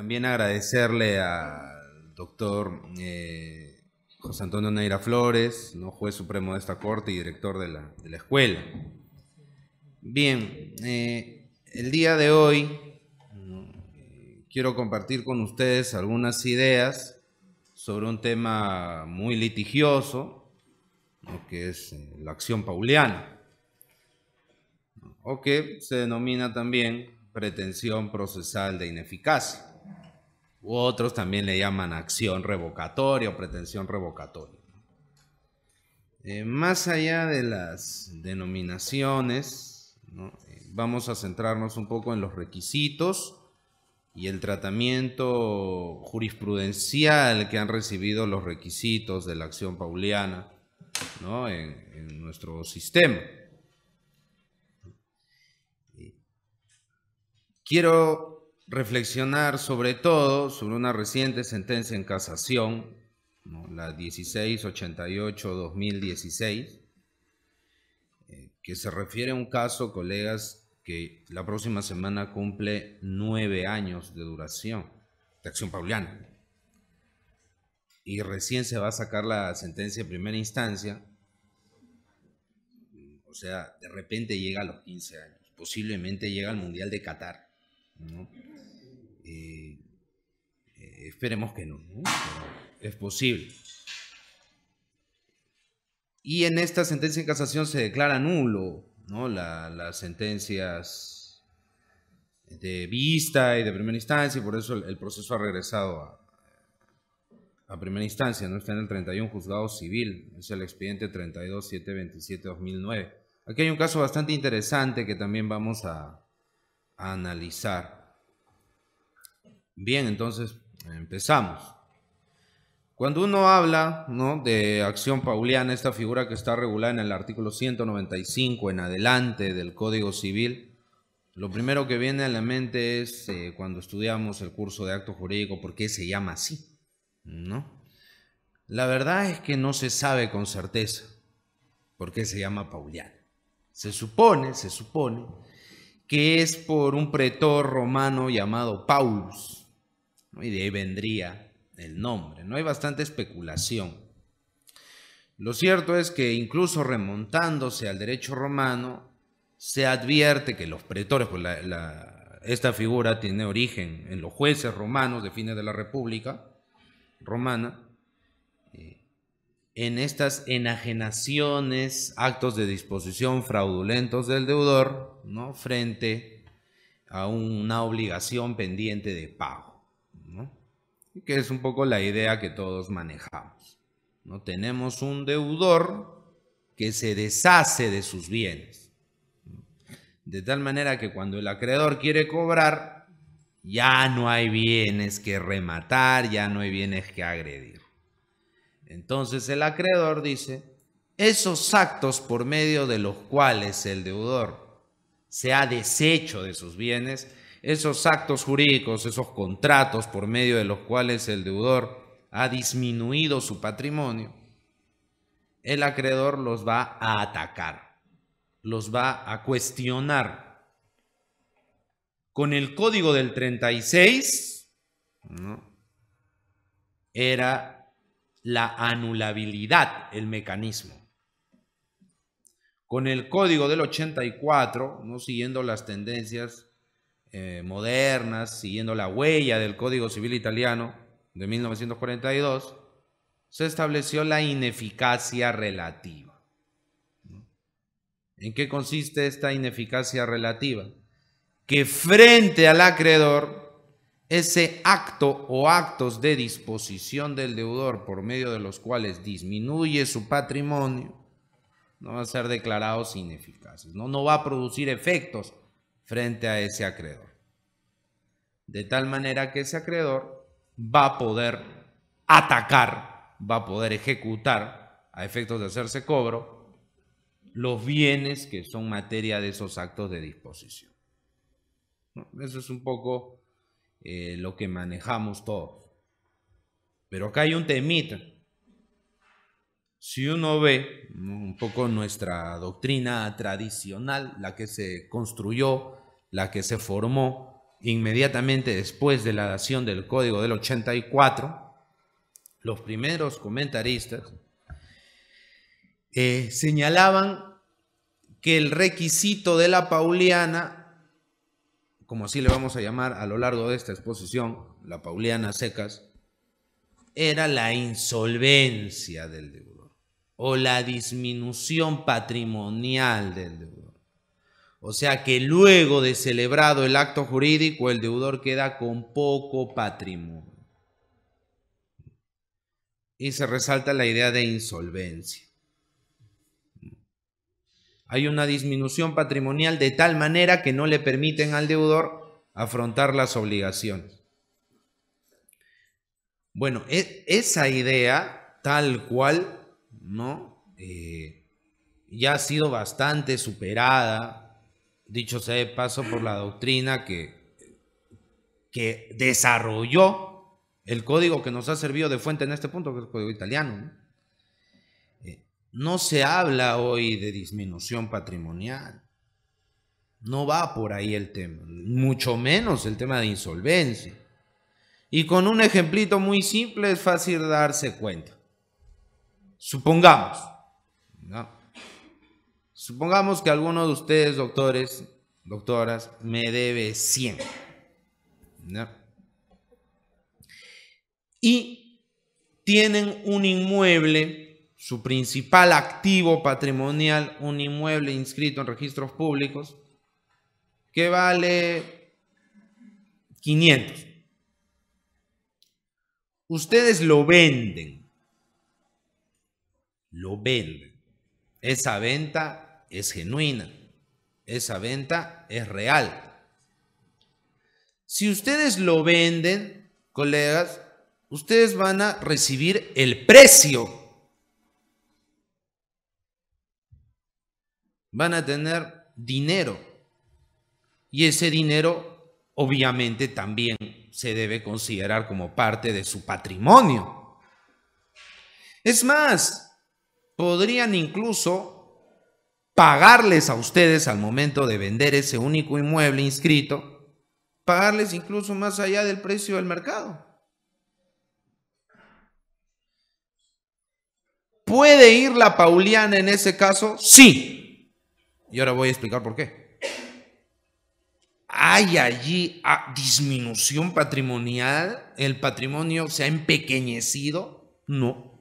también agradecerle al doctor José Antonio Neira Flores, ¿no? Juez supremo de esta corte y director de la escuela. Bien, el día de hoy quiero compartir con ustedes algunas ideas sobre un tema muy litigioso, ¿no? Que es la acción pauliana, ¿no? O que se denomina también pretensión procesal de ineficacia. U otros también le llaman acción revocatoria o pretensión revocatoria. Más allá de las denominaciones, ¿no? Vamos a centrarnos un poco en los requisitos y el tratamiento jurisprudencial que han recibido los requisitos de la acción pauliana, ¿no? en nuestro sistema. Quiero reflexionar sobre todo sobre una reciente sentencia en casación, ¿no? La 1688-2016, que se refiere a un caso, colegas, que la próxima semana cumple 9 años de duración de acción pauliana. Y recién se va a sacar la sentencia de primera instancia. O sea, de repente llega a los 15 años. Posiblemente llega al Mundial de Qatar, ¿no? Esperemos que no, ¿no? Pero es posible. Y en esta sentencia en casación se declara nulo, ¿no? Las sentencias de vista y de primera instancia, y por eso el proceso ha regresado a primera instancia, ¿no? Está en el 31 juzgado civil, es el expediente 32.727/2009. Aquí hay un caso bastante interesante que también vamos a analizar. Bien, entonces empezamos. Cuando uno habla, ¿no? de acción pauliana, esta figura que está regulada en el artículo 195 en adelante del Código Civil, lo primero que viene a la mente es cuando estudiamos el curso de acto jurídico, ¿por qué se llama así? ¿No? La verdad es que no se sabe con certeza por qué se llama pauliana. Se supone que es por un pretor romano llamado Paulus, ¿no? Y de ahí vendría el nombre, ¿no? Hay bastante especulación. Lo cierto es que incluso remontándose al derecho romano, se advierte que los pretores, pues esta figura tiene origen en los jueces romanos de fines de la República Romana, en estas enajenaciones, actos de disposición fraudulentos del deudor, ¿no? Frente a una obligación pendiente de pago, ¿no? Que es un poco la idea que todos manejamos, ¿no? Tenemos un deudor que se deshace de sus bienes, de tal manera que cuando el acreedor quiere cobrar, ya no hay bienes que rematar, ya no hay bienes que agredir. Entonces el acreedor dice, esos actos por medio de los cuales el deudor se ha deshecho de sus bienes, esos actos jurídicos, esos contratos por medio de los cuales el deudor ha disminuido su patrimonio, el acreedor los va a atacar, los va a cuestionar. Con el Código del 36, ¿no? Era la anulabilidad el mecanismo. Con el Código del 84, ¿no? Siguiendo las tendencias modernas, siguiendo la huella del Código Civil Italiano de 1942, se estableció la ineficacia relativa. ¿En qué consiste esta ineficacia relativa? Que frente al acreedor, ese acto o actos de disposición del deudor por medio de los cuales disminuye su patrimonio, no van a ser declarados ineficaces, no va a producir efectos frente a ese acreedor. De tal manera que ese acreedor va a poder atacar, va a poder ejecutar a efectos de hacerse cobro los bienes que son materia de esos actos de disposición, ¿no? Eso es un poco lo que manejamos todos. Pero acá hay un temita. Si uno ve, ¿no? un poco nuestra doctrina tradicional, la que se construyó, la que se formó inmediatamente después de la dación del Código del 84, los primeros comentaristas señalaban que el requisito de la Pauliana, como así le vamos a llamar a lo largo de esta exposición, la Pauliana secas, era la insolvencia del deudor o la disminución patrimonial del deudor. O sea que luego de celebrado el acto jurídico, el deudor queda con poco patrimonio. Y se resalta la idea de insolvencia. Hay una disminución patrimonial de tal manera que no le permiten al deudor afrontar las obligaciones. Bueno, esa idea tal cual, ¿no? Ya ha sido bastante superada, dicho sea de paso, por la doctrina que desarrolló el código que nos ha servido de fuente en este punto, que es el código italiano, ¿no? No se habla hoy de disminución patrimonial. No va por ahí el tema, mucho menos el tema de insolvencia. Y con un ejemplito muy simple es fácil darse cuenta. Supongamos, ¿no? Supongamos que alguno de ustedes, doctores, doctoras, me debe 100, ¿no? Y tienen un inmueble, su principal activo patrimonial, un inmueble inscrito en registros públicos, que vale 500. Ustedes lo venden. Esa venta es genuina. Esa venta es real. Si ustedes lo venden, colegas, ustedes van a recibir el precio. Van a tener dinero. Y ese dinero, obviamente, también se debe considerar como parte de su patrimonio. Es más, podrían incluso pagarles a ustedes al momento de vender ese único inmueble inscrito, pagarles incluso más allá del precio del mercado. ¿Puede ir la Pauliana en ese caso? Sí. Y ahora voy a explicar por qué. ¿Hay allí disminución patrimonial? ¿El patrimonio se ha empequeñecido? No.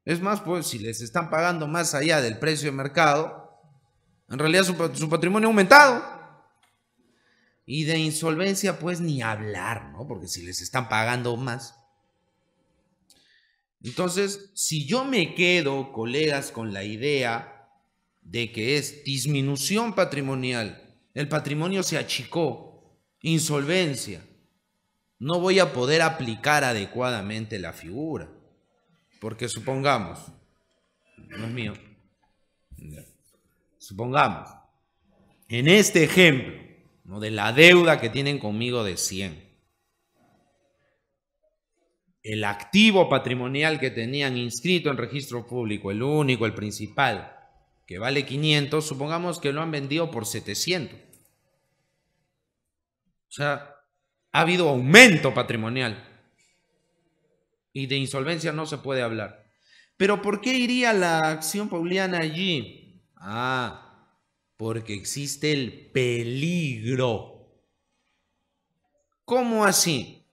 Es más, pues si les están pagando más allá del precio de mercado, en realidad su patrimonio ha aumentado. Y de insolvencia, pues ni hablar, ¿no? Porque si les están pagando más. Entonces, si yo me quedo, colegas, con la idea de que es disminución patrimonial, el patrimonio se achicó, insolvencia, no voy a poder aplicar adecuadamente la figura. Porque supongamos, no es mío, supongamos, en este ejemplo, ¿no?, de la deuda que tienen conmigo de 100, el activo patrimonial que tenían inscrito en registro público, el único, el principal, que vale 500, supongamos que lo han vendido por 700. O sea, ha habido aumento patrimonial y de insolvencia no se puede hablar. Pero ¿por qué iría la acción pauliana allí? Porque existe el peligro. ¿Cómo así?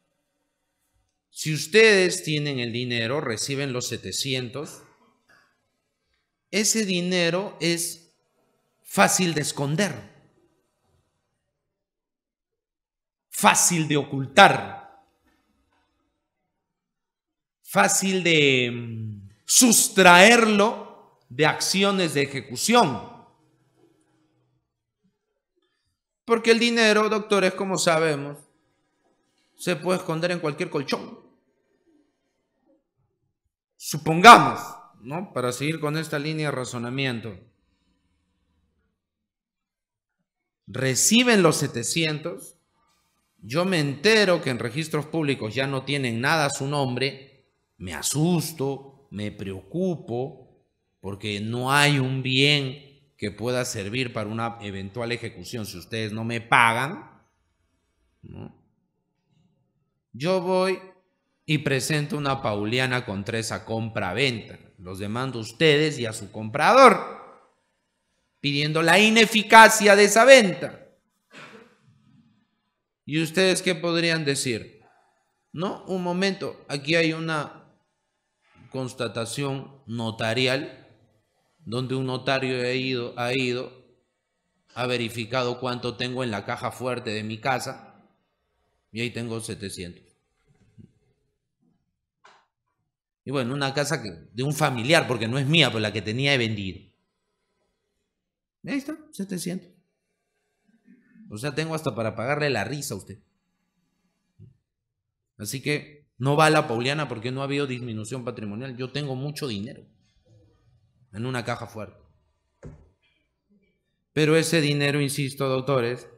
Si ustedes tienen el dinero, reciben los 700, ese dinero es fácil de esconder, fácil de ocultar, fácil de sustraerlo de acciones de ejecución. Porque el dinero, doctores, como sabemos, se puede esconder en cualquier colchón. Supongamos, ¿no?, para seguir con esta línea de razonamiento, reciben los 700, yo me entero que en registros públicos ya no tienen nada a su nombre, me asusto, me preocupo, porque no hay un bien que pueda servir para una eventual ejecución si ustedes no me pagan. ¿no? Yo voy y presento una pauliana contra esa compra-venta. Los demando a ustedes y a su comprador, pidiendo la ineficacia de esa venta. ¿Y ustedes qué podrían decir? No, un momento, aquí hay una constatación notarial donde un notario ha ido, ha verificado cuánto tengo en la caja fuerte de mi casa y ahí tengo 700. Y bueno, una casa de un familiar, porque no es mía, pues la que tenía he vendido. Ahí está, 700. O sea, tengo hasta para pagarle la risa a usted. Así que no va a la pauliana porque no ha habido disminución patrimonial. Yo tengo mucho dinero en una caja fuerte. Pero ese dinero, insisto, doctores,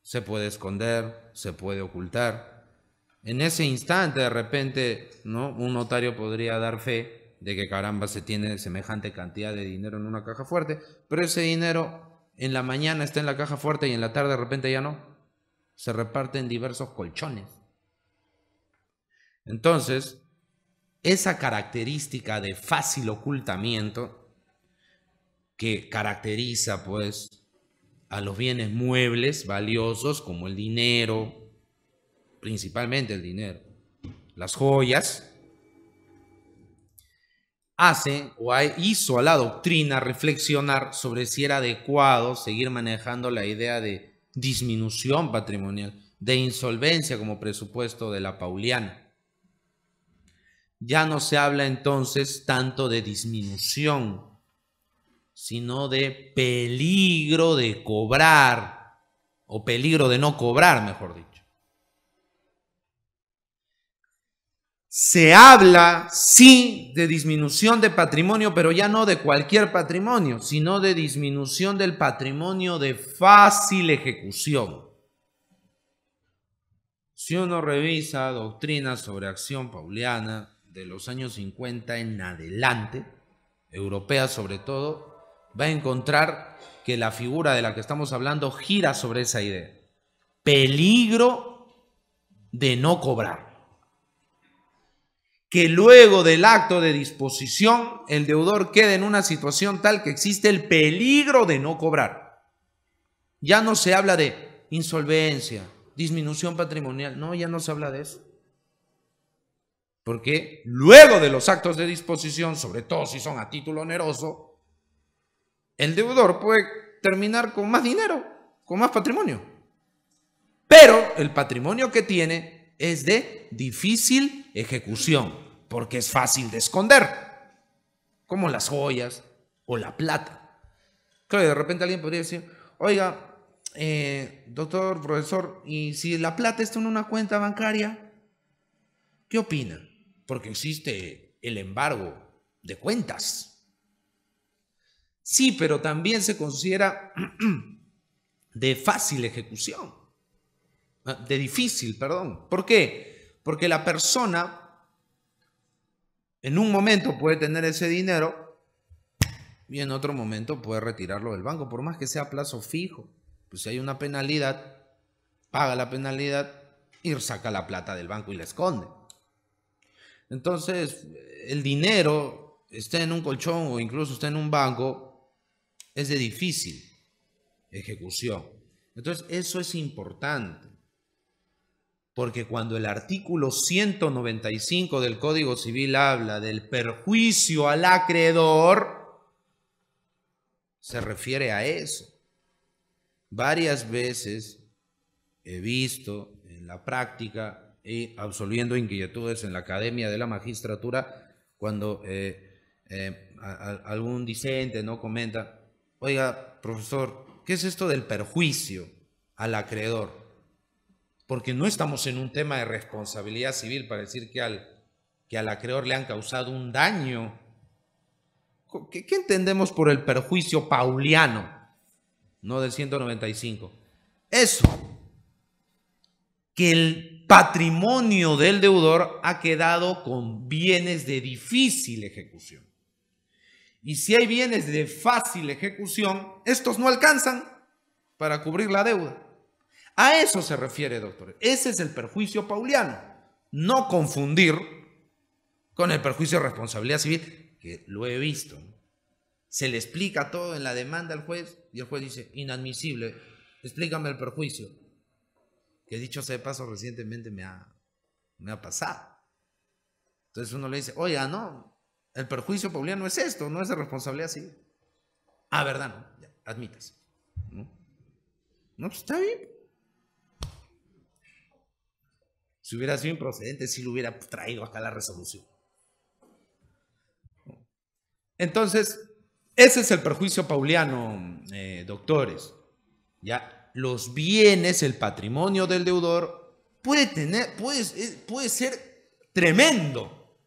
se puede esconder, se puede ocultar. En ese instante, de repente, ¿no?, un notario podría dar fe de que caramba se tiene semejante cantidad de dinero en una caja fuerte, pero ese dinero en la mañana está en la caja fuerte y en la tarde de repente ya no. Se reparte en diversos colchones. Entonces, esa característica de fácil ocultamiento que caracteriza, pues, a los bienes muebles valiosos como el dinero, principalmente el dinero, las joyas, hizo a la doctrina reflexionar sobre si era adecuado seguir manejando la idea de disminución patrimonial, de insolvencia como presupuesto de la pauliana. Ya no se habla entonces tanto de disminución, sino de peligro de cobrar, o peligro de no cobrar, mejor dicho. Se habla, sí, de disminución de patrimonio, pero ya no de cualquier patrimonio, sino de disminución del patrimonio de fácil ejecución. Si uno revisa doctrinas sobre acción pauliana de los años 50 en adelante, europeas sobre todo, va a encontrar que la figura de la que estamos hablando gira sobre esa idea. Peligro de no cobrar. Que luego del acto de disposición el deudor quede en una situación tal que existe el peligro de no cobrar. Ya no se habla de insolvencia, disminución patrimonial, no, ya no se habla de eso. Porque luego de los actos de disposición, sobre todo si son a título oneroso, el deudor puede terminar con más dinero, con más patrimonio. Pero el patrimonio que tiene es de difícil ejecución, porque es fácil de esconder, como las joyas o la plata. Claro, de repente alguien podría decir, oiga, doctor, profesor, ¿y si la plata está en una cuenta bancaria? ¿Qué opina? Porque existe el embargo de cuentas. Sí, pero también se considera de fácil ejecución. De difícil, perdón. ¿Por qué? Porque la persona en un momento puede tener ese dinero y en otro momento puede retirarlo del banco, por más que sea a plazo fijo. Pues si hay una penalidad, paga la penalidad y saca la plata del banco y la esconde. Entonces, el dinero, esté en un colchón o incluso esté en un banco, es de difícil ejecución. Entonces, eso es importante. Porque cuando el artículo 195 del Código Civil habla del perjuicio al acreedor, se refiere a eso. Varias veces he visto en la práctica y absolviendo inquietudes en la Academia de la Magistratura, cuando algún discente no comenta, oiga, profesor, ¿qué es esto del perjuicio al acreedor? Porque no estamos en un tema de responsabilidad civil para decir que al acreedor le han causado un daño. ¿Qué entendemos por el perjuicio pauliano? No del 195. Eso, que el patrimonio del deudor ha quedado con bienes de difícil ejecución. Y si hay bienes de fácil ejecución, estos no alcanzan para cubrir la deuda. A eso se refiere, doctor. Ese es el perjuicio pauliano. No confundir con el perjuicio de responsabilidad civil, que lo he visto. Se le explica todo en la demanda al juez y el juez dice, inadmisible, explícame el perjuicio. Que dicho sea de paso, recientemente me ha pasado. Entonces uno le dice, oiga, no, el perjuicio pauliano es esto, no es de responsabilidad civil. Ah, verdad, no, ya, admítase. No, pues está bien. Si hubiera sido improcedente, sí lo hubiera traído acá la resolución. Entonces, ese es el perjuicio pauliano, doctores. Ya, los bienes, el patrimonio del deudor puede ser tremendo,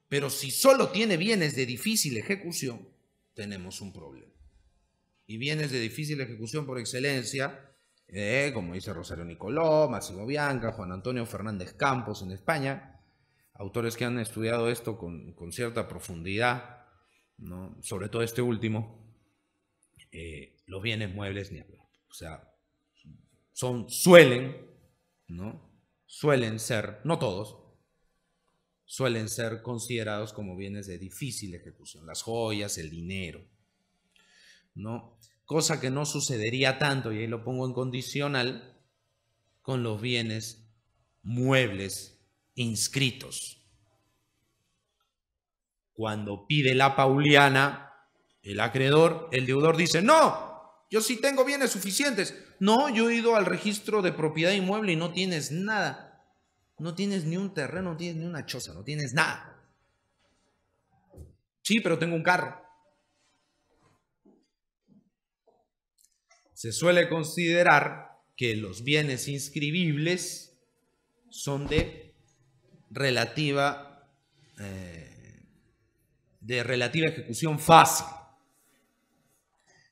pero si solo tiene bienes de difícil ejecución, tenemos un problema. Y bienes de difícil ejecución por excelencia, como dice Rosario Nicoló, Máximo Bianca, Juan Antonio Fernández Campos en España, autores que han estudiado esto con cierta profundidad, ¿no? Sobre todo este último, los bienes muebles ni hablar. O sea, suelen ser, no todos, suelen ser considerados como bienes de difícil ejecución, las joyas, el dinero, ¿no? Cosa que no sucedería tanto, y ahí lo pongo en condicional, con los bienes muebles inscritos. Cuando pide la pauliana, el acreedor, el deudor dice, no, yo sí tengo bienes suficientes. No, yo he ido al registro de propiedad inmueble y no tienes nada. No tienes ni un terreno, no tienes ni una choza, no tienes nada. Sí, pero tengo un carro. Se suele considerar que los bienes inscribibles son de relativa ejecución fácil.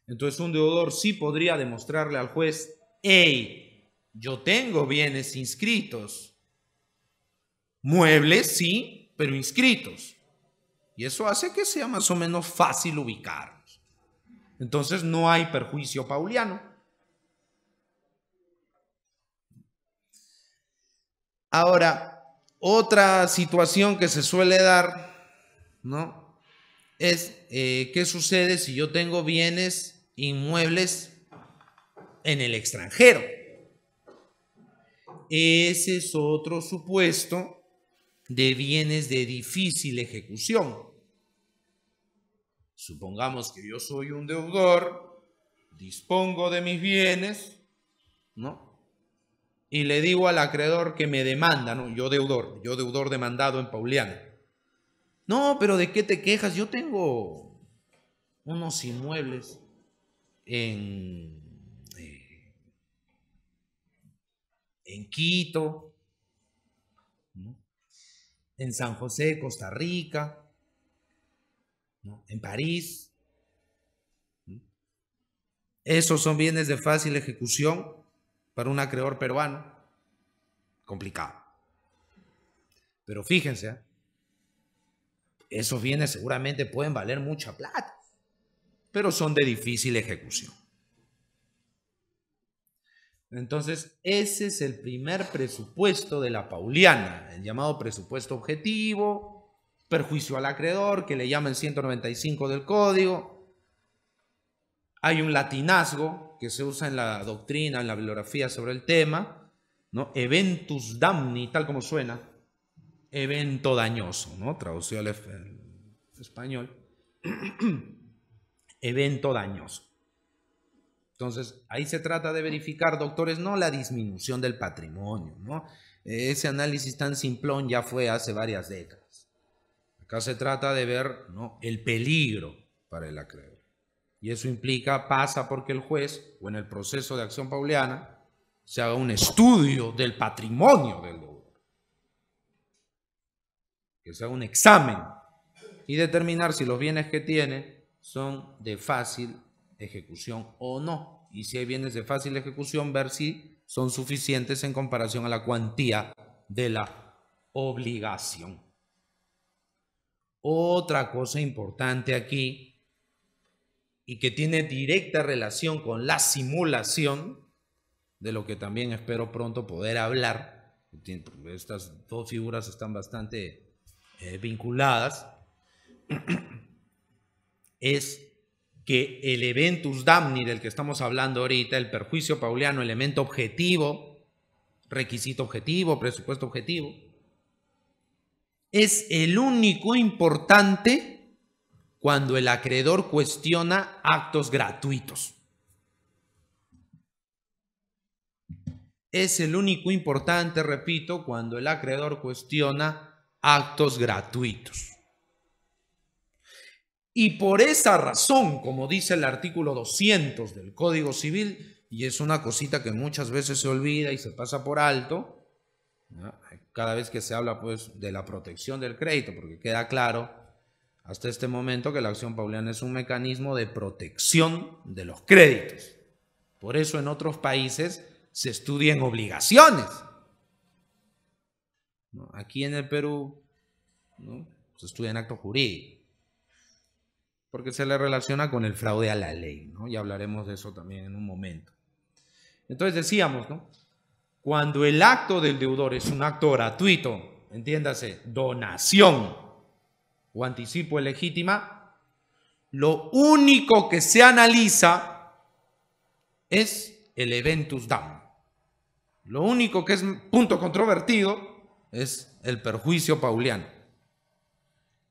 Entonces un deudor sí podría demostrarle al juez, hey, yo tengo bienes inscritos, muebles sí, pero inscritos. Y eso hace que sea más o menos fácil ubicarlos. Entonces no hay perjuicio pauliano. Ahora, otra situación que se suele dar, ¿no? Es qué sucede si yo tengo bienes inmuebles en el extranjero. Ese es otro supuesto de bienes de difícil ejecución. Supongamos que yo soy un deudor, dispongo de mis bienes, ¿no? Y le digo al acreedor que me demanda, ¿no? Yo deudor demandado en pauliano. No, pero ¿de qué te quejas? Yo tengo unos inmuebles en Quito, ¿no? En San José, Costa Rica, ¿no? En París. ¿No? Esos son bienes de fácil ejecución para un acreedor peruano. Complicado. Pero fíjense, esos bienes seguramente pueden valer mucha plata, pero son de difícil ejecución. Entonces, ese es el primer presupuesto de la pauliana, el llamado presupuesto objetivo, perjuicio al acreedor, que le llaman 195 del Código. Hay un latinazgo que se usa en la doctrina, en la bibliografía sobre el tema, ¿no? Eventus damni, tal como suena, evento dañoso, ¿no? Traducido al español, evento dañoso. Entonces, ahí se trata de verificar, doctores, no la disminución del patrimonio, ¿no? Ese análisis tan simplón ya fue hace varias décadas. Acá se trata de ver, ¿no?, el peligro para el acreedor. Y eso pasa porque el juez, o en el proceso de acción pauliana, se haga un estudio del patrimonio del deudor. Que se haga un examen y determinar si los bienes que tiene son de fácil ejecución o no. Y si hay bienes de fácil ejecución, ver si son suficientes en comparación a la cuantía de la obligación. Otra cosa importante aquí, y que tiene directa relación con la simulación, de lo que también espero pronto poder hablar. Estas dos figuras están bastante vinculadas. Es que el eventus damni del que estamos hablando ahorita, el perjuicio pauliano, elemento objetivo, requisito objetivo, presupuesto objetivo, es el único importante cuando el acreedor cuestiona actos gratuitos. Es el único importante, repito, cuando el acreedor cuestiona actos gratuitos. Y por esa razón, como dice el artículo 200 del Código Civil, y es una cosita que muchas veces se olvida y se pasa por alto, ¿no? Cada vez que se habla pues de la protección del crédito, porque queda claro hasta este momento que la acción pauliana es un mecanismo de protección de los créditos. Por eso en otros países se estudian obligaciones, ¿no? Aquí en el Perú, ¿no?, se estudian actos jurídicos, porque se le relaciona con el fraude a la ley, ¿no? Y hablaremos de eso también en un momento. Entonces decíamos, ¿no?, cuando el acto del deudor es un acto gratuito, entiéndase, donación o anticipo legítima, lo único que se analiza es el eventus damni. Lo único que es punto controvertido es el perjuicio pauliano.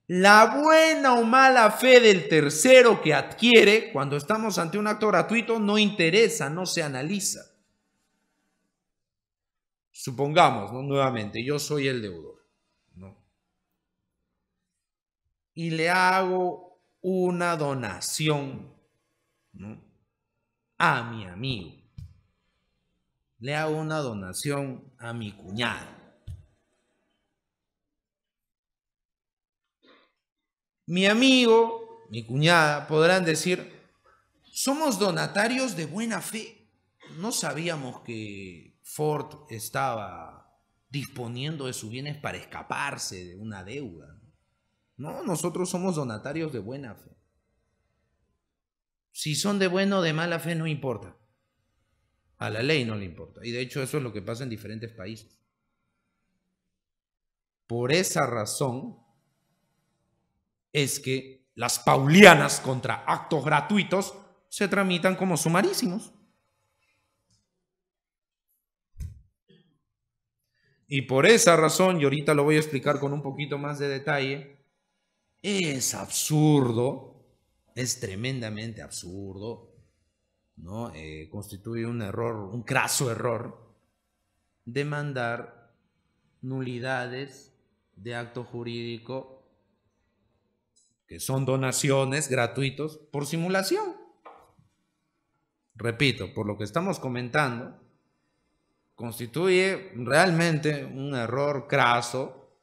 La buena o mala fe del tercero que adquiere cuando estamos ante un acto gratuito no interesa, no se analiza. Supongamos, ¿no?, nuevamente, yo soy el deudor, ¿no?, y le hago una donación, ¿no?, a mi amigo. Le hago una donación a mi cuñada. Mi amigo, mi cuñada, podrán decir, somos donatarios de buena fe. No sabíamos que Ford estaba disponiendo de sus bienes para escaparse de una deuda. No, nosotros somos donatarios de buena fe. Si son de buena o de mala fe no importa. A la ley no le importa. Y de hecho eso es lo que pasa en diferentes países. Por esa razón es que las paulianas contra actos gratuitos se tramitan como sumarísimos. Y por esa razón, y ahorita lo voy a explicar con un poquito más de detalle, es absurdo, es tremendamente absurdo, ¿no? Constituye un error, un craso error, demandar nulidades de acto jurídico que son donaciones gratuitos por simulación. Repito, por lo que estamos comentando, constituye realmente un error craso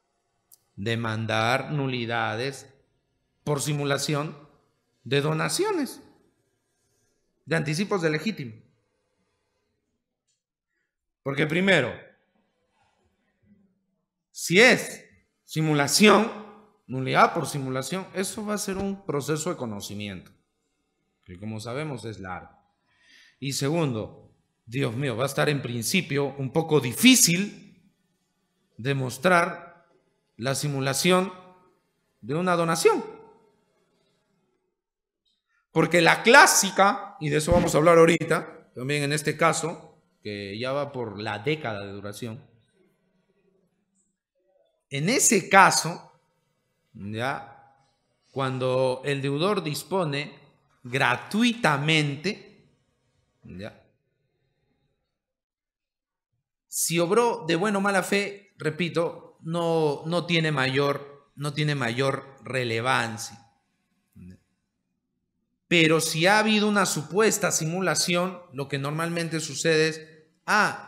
demandar nulidades por simulación de donaciones, de anticipos de legítimo. Porque primero, si es simulación, nulidad por simulación, eso va a ser un proceso de conocimiento, que como sabemos es largo. Y segundo, Dios mío, va a estar en principio un poco difícil demostrar la simulación de una donación. Porque la clásica, y de eso vamos a hablar ahorita, también en este caso, que ya va por la década de duración, en ese caso, ya, cuando el deudor dispone gratuitamente, ya, si obró de buena o mala fe, repito, no tiene mayor relevancia. Pero si ha habido una supuesta simulación, lo que normalmente sucede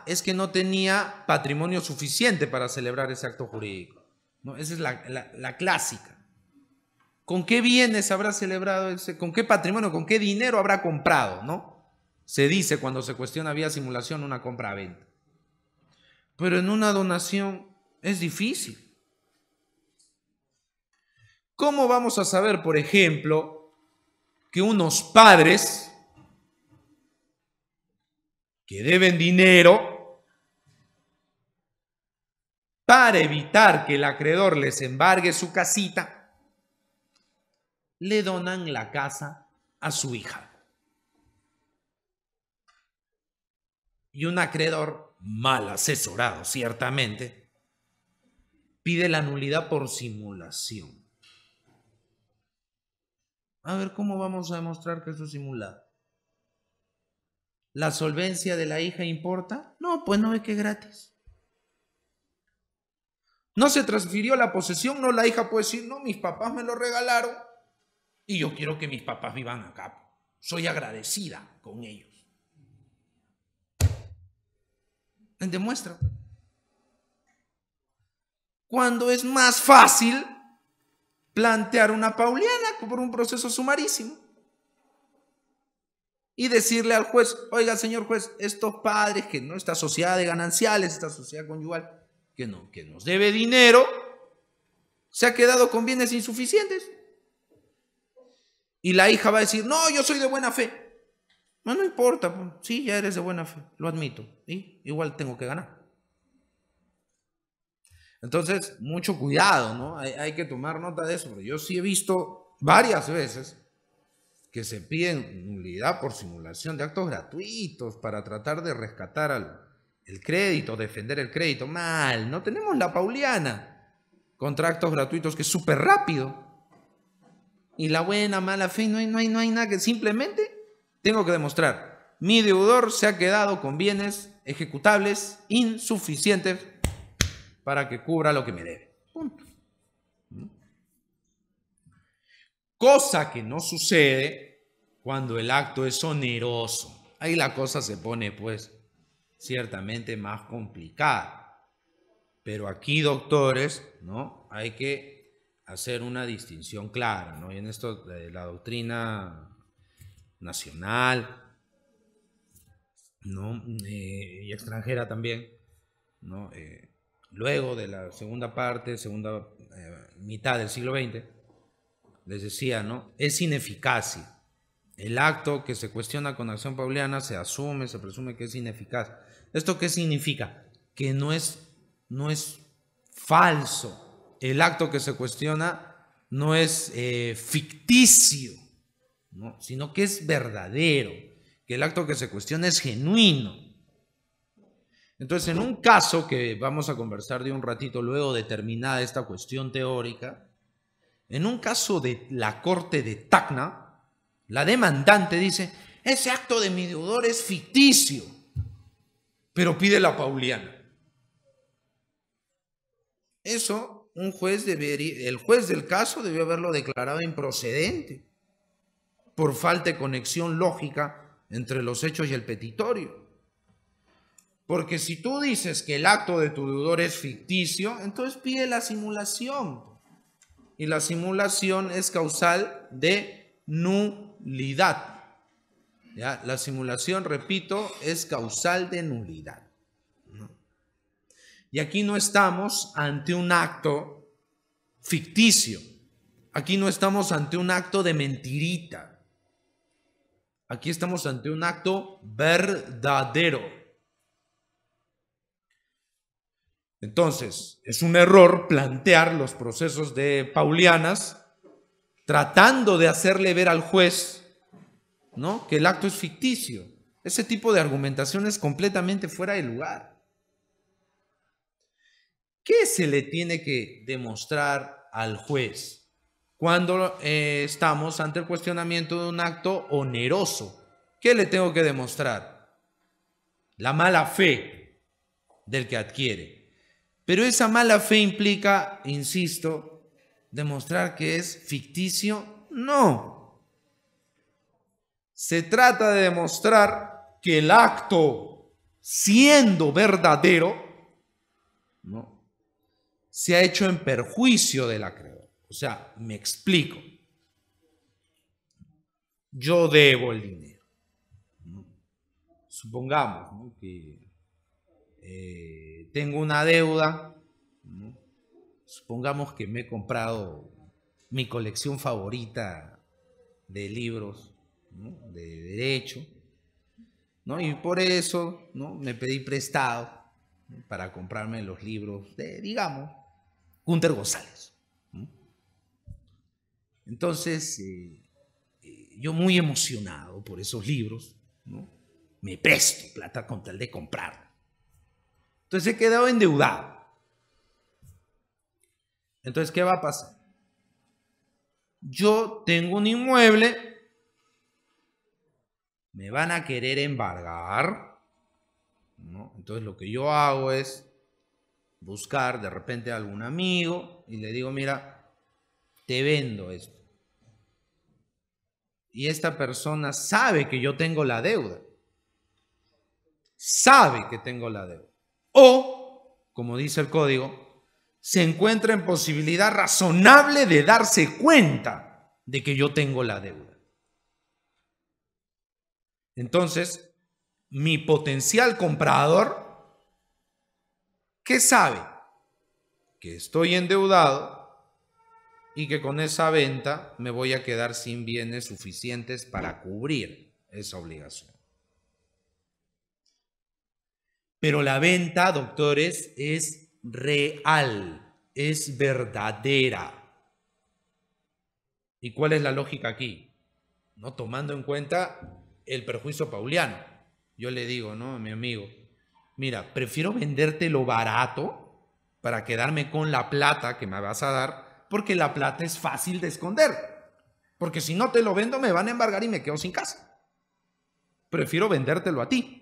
es que no tenía patrimonio suficiente para celebrar ese acto jurídico, ¿no? Esa es la clásica. ¿Con qué bienes habrá celebrado ese? ¿Con qué patrimonio? ¿Con qué dinero habrá comprado? ¿No? Se dice cuando se cuestiona vía simulación una compra-venta. Pero en una donación es difícil. ¿Cómo vamos a saber, por ejemplo, que unos padres que deben dinero, para evitar que el acreedor les embargue su casita, le donan la casa a su hija. Y un acreedor, mal asesorado ciertamente, pide la nulidad por simulación. A ver, ¿cómo vamos a demostrar que eso es simulado? ¿La solvencia de la hija importa? No, pues no, es que es gratis. No se transfirió la posesión, no, la hija puede decir, no, mis papás me lo regalaron y yo quiero que mis papás vivan acá. Soy agradecida con ellos. Demuestra. Cuando es más fácil plantear una pauliana por un proceso sumarísimo y decirle al juez, oiga, señor juez, estos padres, que no, esta sociedad de gananciales, esta sociedad conyugal, que nos debe dinero, se ha quedado con bienes insuficientes. Y la hija va a decir, no, yo soy de buena fe. No importa, pues, sí, ya eres de buena fe, lo admito, y igual tengo que ganar. Entonces, mucho cuidado, ¿no? Hay que tomar nota de eso, porque yo sí he visto varias veces que se piden nulidad por simulación de actos gratuitos para tratar de rescatar el crédito, defender el crédito. Mal, no tenemos la pauliana contra actos gratuitos, que es súper rápido. Y la buena, mala fe, no hay nada, que simplemente tengo que demostrar. Mi deudor se ha quedado con bienes ejecutables insuficientes para que cubra lo que me debe. Punto. Cosa que no sucede cuando el acto es oneroso. Ahí la cosa se pone, pues, ciertamente más complicada. Pero aquí, doctores, ¿no? Hay que hacer una distinción clara, ¿no? Y en esto de la doctrina nacional, ¿no? Y extranjera también, ¿no? Luego de la segunda mitad del siglo XX, les decía, ¿no? Es ineficacia. El acto que se cuestiona con acción pauliana se asume, se presume que es ineficaz. ¿Esto qué significa? Que no es falso. El acto que se cuestiona no es ficticio, ¿no? Sino que es verdadero, que el acto que se cuestiona es genuino. Entonces, en un caso que vamos a conversar de un ratito luego de terminada esta cuestión teórica, en un caso de la corte de Tacna, la demandante dice, ese acto de mi deudor es ficticio, pero pide la pauliana. Eso, el juez del caso debió haberlo declarado improcedente, por falta de conexión lógica entre los hechos y el petitorio. Porque si tú dices que el acto de tu deudor es ficticio, entonces pide la simulación. Y la simulación es causal de nulidad. ¿Ya? La simulación, repito, es causal de nulidad. Y aquí no estamos ante un acto ficticio. Aquí no estamos ante un acto de mentirita. Aquí estamos ante un acto verdadero. Entonces, es un error plantear los procesos de paulianas tratando de hacerle ver al juez, ¿no?, que el acto es ficticio. Ese tipo de argumentación es completamente fuera de lugar. ¿Qué se le tiene que demostrar al juez cuando estamos ante el cuestionamiento de un acto oneroso? ¿Qué le tengo que demostrar? La mala fe del que adquiere. Pero esa mala fe implica, insisto, demostrar que es ficticio. No. Se trata de demostrar que el acto, siendo verdadero, ¿no?, se ha hecho en perjuicio del acreedor. O sea, me explico. Yo debo el dinero, ¿no? Supongamos, ¿no?, que tengo una deuda, ¿no? Supongamos que me he comprado mi colección favorita de libros, ¿no?, de derecho, ¿no? Y por eso, ¿no?, me pedí prestado, ¿no?, para comprarme los libros de, digamos, Gunter González, ¿no? Entonces, yo muy emocionado por esos libros, ¿no?, me presto plata con tal de comprar. Entonces he quedado endeudado. Entonces, ¿qué va a pasar? Yo tengo un inmueble, me van a querer embargar, ¿no? Entonces lo que yo hago es buscar de repente a algún amigo y le digo, mira, te vendo esto. Y esta persona sabe que yo tengo la deuda. Sabe que tengo la deuda. O, como dice el código, se encuentra en posibilidad razonable de darse cuenta de que yo tengo la deuda. Entonces, mi potencial comprador, ¿qué sabe? Que estoy endeudado y que con esa venta me voy a quedar sin bienes suficientes para cubrir esa obligación. Pero la venta, doctores, es real, es verdadera. ¿Y cuál es la lógica aquí? No tomando en cuenta el perjuicio pauliano. Yo le digo, ¿no?, a mi amigo, mira, prefiero vendértelo barato para quedarme con la plata que me vas a dar, porque la plata es fácil de esconder. Porque si no te lo vendo, me van a embargar y me quedo sin casa. Prefiero vendértelo a ti.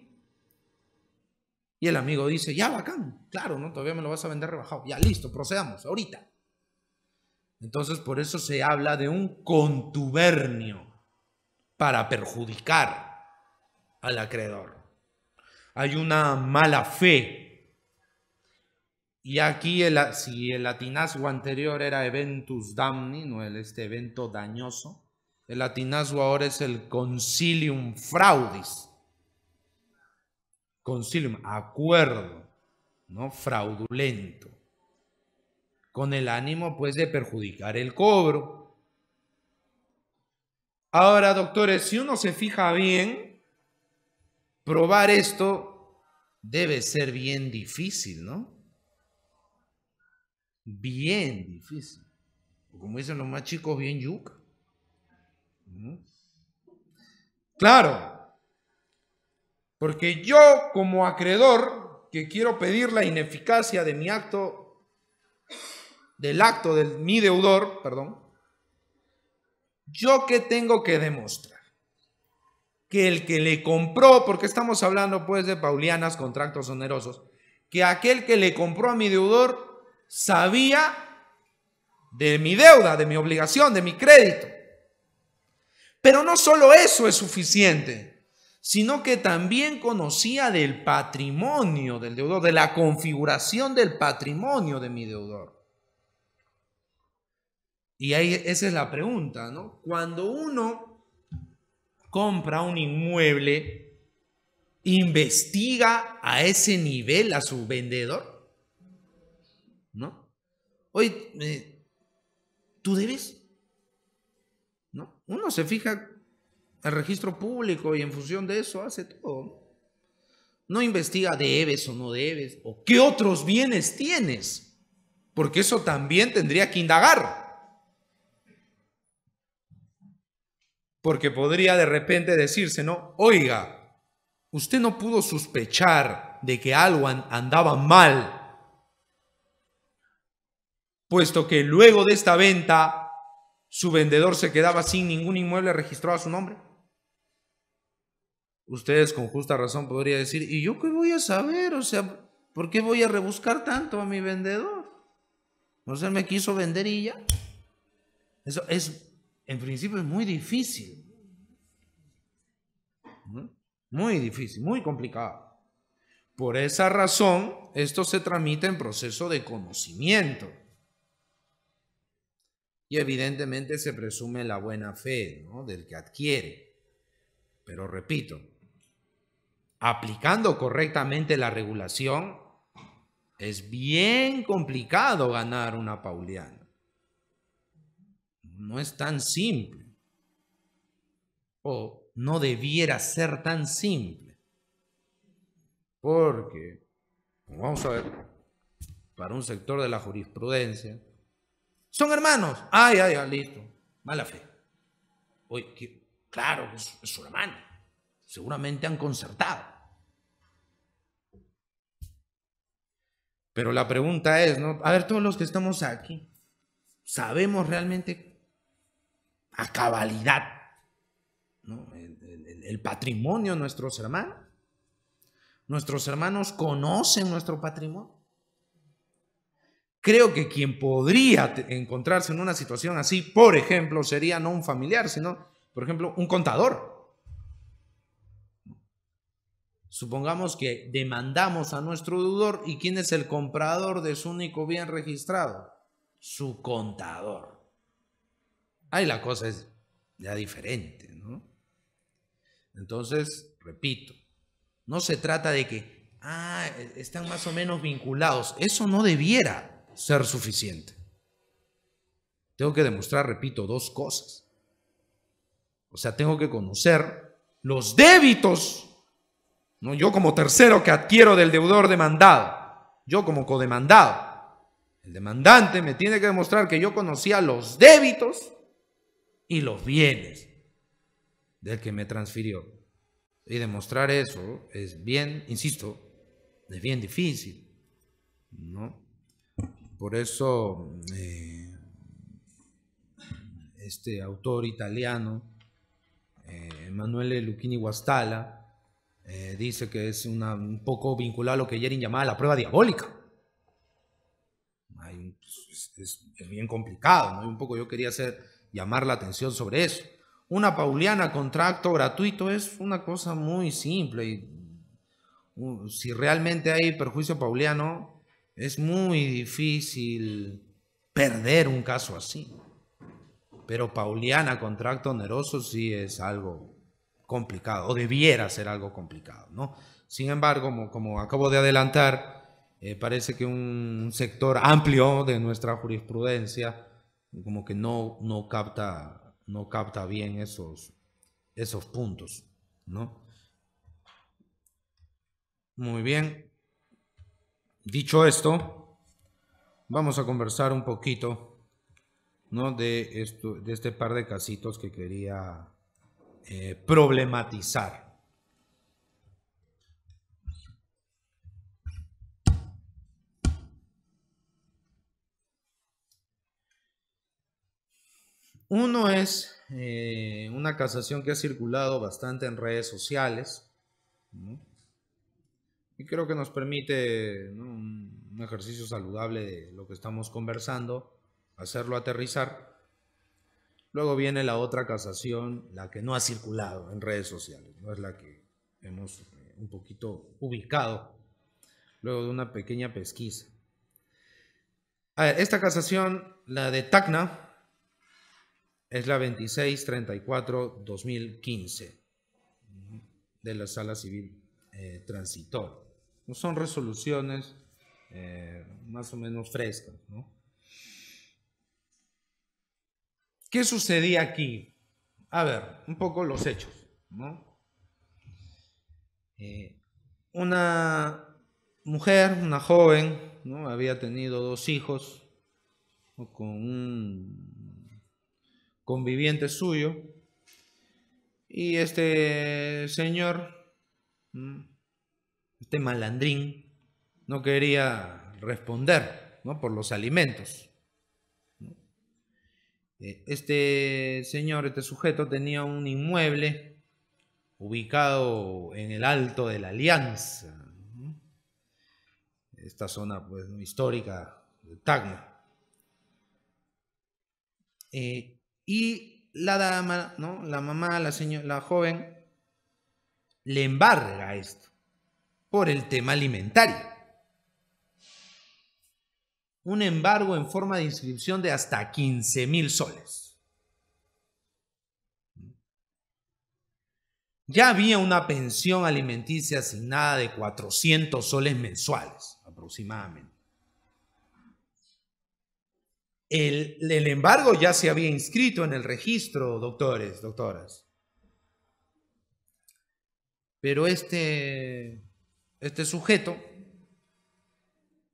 Y el amigo dice, ya, bacán, claro, ¿no?, todavía me lo vas a vender rebajado. Ya, listo, procedamos, ahorita. Entonces, por eso se habla de un contubernio para perjudicar al acreedor. Hay una mala fe. Y aquí, si el latinazgo anterior era eventus damni, no este evento dañoso, el latinazgo ahora es el concilium fraudis. Concilium, acuerdo, ¿no?, fraudulento, con el ánimo pues de perjudicar el cobro. Ahora, doctores, si uno se fija bien, probar esto debe ser bien difícil, ¿no? Bien difícil. Como dicen los más chicos, bien yuca. Claro, porque yo como acreedor que quiero pedir la ineficacia de mi acto, del acto de mi deudor, perdón, ¿yo qué tengo que demostrar? Que el que le compró, porque estamos hablando pues de paulianas, contratos onerosos, que aquel que le compró a mi deudor sabía de mi deuda, de mi obligación, de mi crédito. Pero no solo eso es suficiente, sino que también conocía del patrimonio del deudor, de la configuración del patrimonio de mi deudor. Y ahí esa es la pregunta, ¿no? Cuando uno compra un inmueble, ¿investiga a ese nivel a su vendedor? ¿No? Oye, ¿tú debes? ¿No? Uno se fija el registro público y en función de eso hace todo. No investiga debes o no debes, o qué otros bienes tienes, porque eso también tendría que indagar. Porque podría de repente decirse, ¿no? Oiga, usted no pudo sospechar de que algo andaba mal, puesto que luego de esta venta su vendedor se quedaba sin ningún inmueble registrado a su nombre. Ustedes con justa razón podrían decir, ¿y yo qué voy a saber? O sea, ¿por qué voy a rebuscar tanto a mi vendedor? O sea, me quiso vender y ya. Eso es, en principio, es muy difícil. ¿No? Muy difícil, muy complicado. Por esa razón, esto se tramita en proceso de conocimiento. Y evidentemente se presume la buena fe, ¿no?, del que adquiere. Pero repito, aplicando correctamente la regulación, es bien complicado ganar una pauliana. No es tan simple. O no debiera ser tan simple. Porque, vamos a ver, para un sector de la jurisprudencia, son hermanos. Ya, listo. Mala fe. Oye, claro, es su hermano. Seguramente han concertado. Pero la pregunta es, ¿no? A ver, todos los que estamos aquí, ¿sabemos realmente a cabalidad, ¿no? el patrimonio de nuestros hermanos? ¿Nuestros hermanos conocen nuestro patrimonio? Creo que quien podría encontrarse en una situación así, por ejemplo, sería no un familiar, sino, por ejemplo, un contador. Supongamos que demandamos a nuestro deudor, ¿y quién es el comprador de su único bien registrado? Su contador. Ahí la cosa es ya diferente, ¿no? Entonces, repito, no se trata de que, están más o menos vinculados. Eso no debiera ser suficiente. Tengo que demostrar, repito, dos cosas. O sea, tengo que conocer los débitos, ¿no? Yo como tercero que adquiero del deudor demandado, yo como codemandado. El demandante me tiene que demostrar que yo conocía los débitos y los bienes del que me transfirió. Y demostrar eso es bien, insisto, es bien difícil, ¿no? Por eso este autor italiano, Emanuele Lucchini Guastalla, dice que es un poco vinculado a lo que Jering llamaba la prueba diabólica. Es bien complicado, ¿no? Un poco yo quería llamar la atención sobre eso. Una pauliana contra acto gratuito es una cosa muy simple. Y si realmente hay perjuicio pauliano, es muy difícil perder un caso así. Pero pauliana contra acto oneroso sí es algo complicado, o debiera ser algo complicado, ¿no? Sin embargo, como acabo de adelantar, parece que un sector amplio de nuestra jurisprudencia como que no capta bien esos puntos, ¿no? Muy bien. Dicho esto, vamos a conversar un poquito, ¿no? de este par de casitos que quería problematizar. Uno es una casación que ha circulado bastante en redes sociales, ¿no? Y creo que nos permite, ¿no?, un ejercicio saludable de lo que estamos conversando, hacerlo aterrizar. Luego viene la otra casación, la que no ha circulado en redes sociales, no es la que hemos un poquito ubicado luego de una pequeña pesquisa. A ver, esta casación, la de Tacna, es la 2634-2015 de la Sala Civil Transitoria. No son resoluciones más o menos frescas, ¿no? ¿Qué sucedía aquí? A ver, un poco los hechos, ¿no? Una mujer, una joven, ¿no?, había tenido 2 hijos, ¿no?, con un conviviente suyo, y este señor, este malandrín, no quería responder, ¿no?, por los alimentos. Este señor, este sujeto, tenía un inmueble ubicado en el Alto de la Alianza, ¿no?, esta zona, pues, histórica de Tacna. Y la dama, ¿no?, la mamá, la joven, le embarga esto por el tema alimentario. Un embargo en forma de inscripción de hasta 15.000 soles. Ya había una pensión alimenticia asignada de 400 soles mensuales, aproximadamente. El embargo ya se había inscrito en el registro, doctores, doctoras. Pero este este sujeto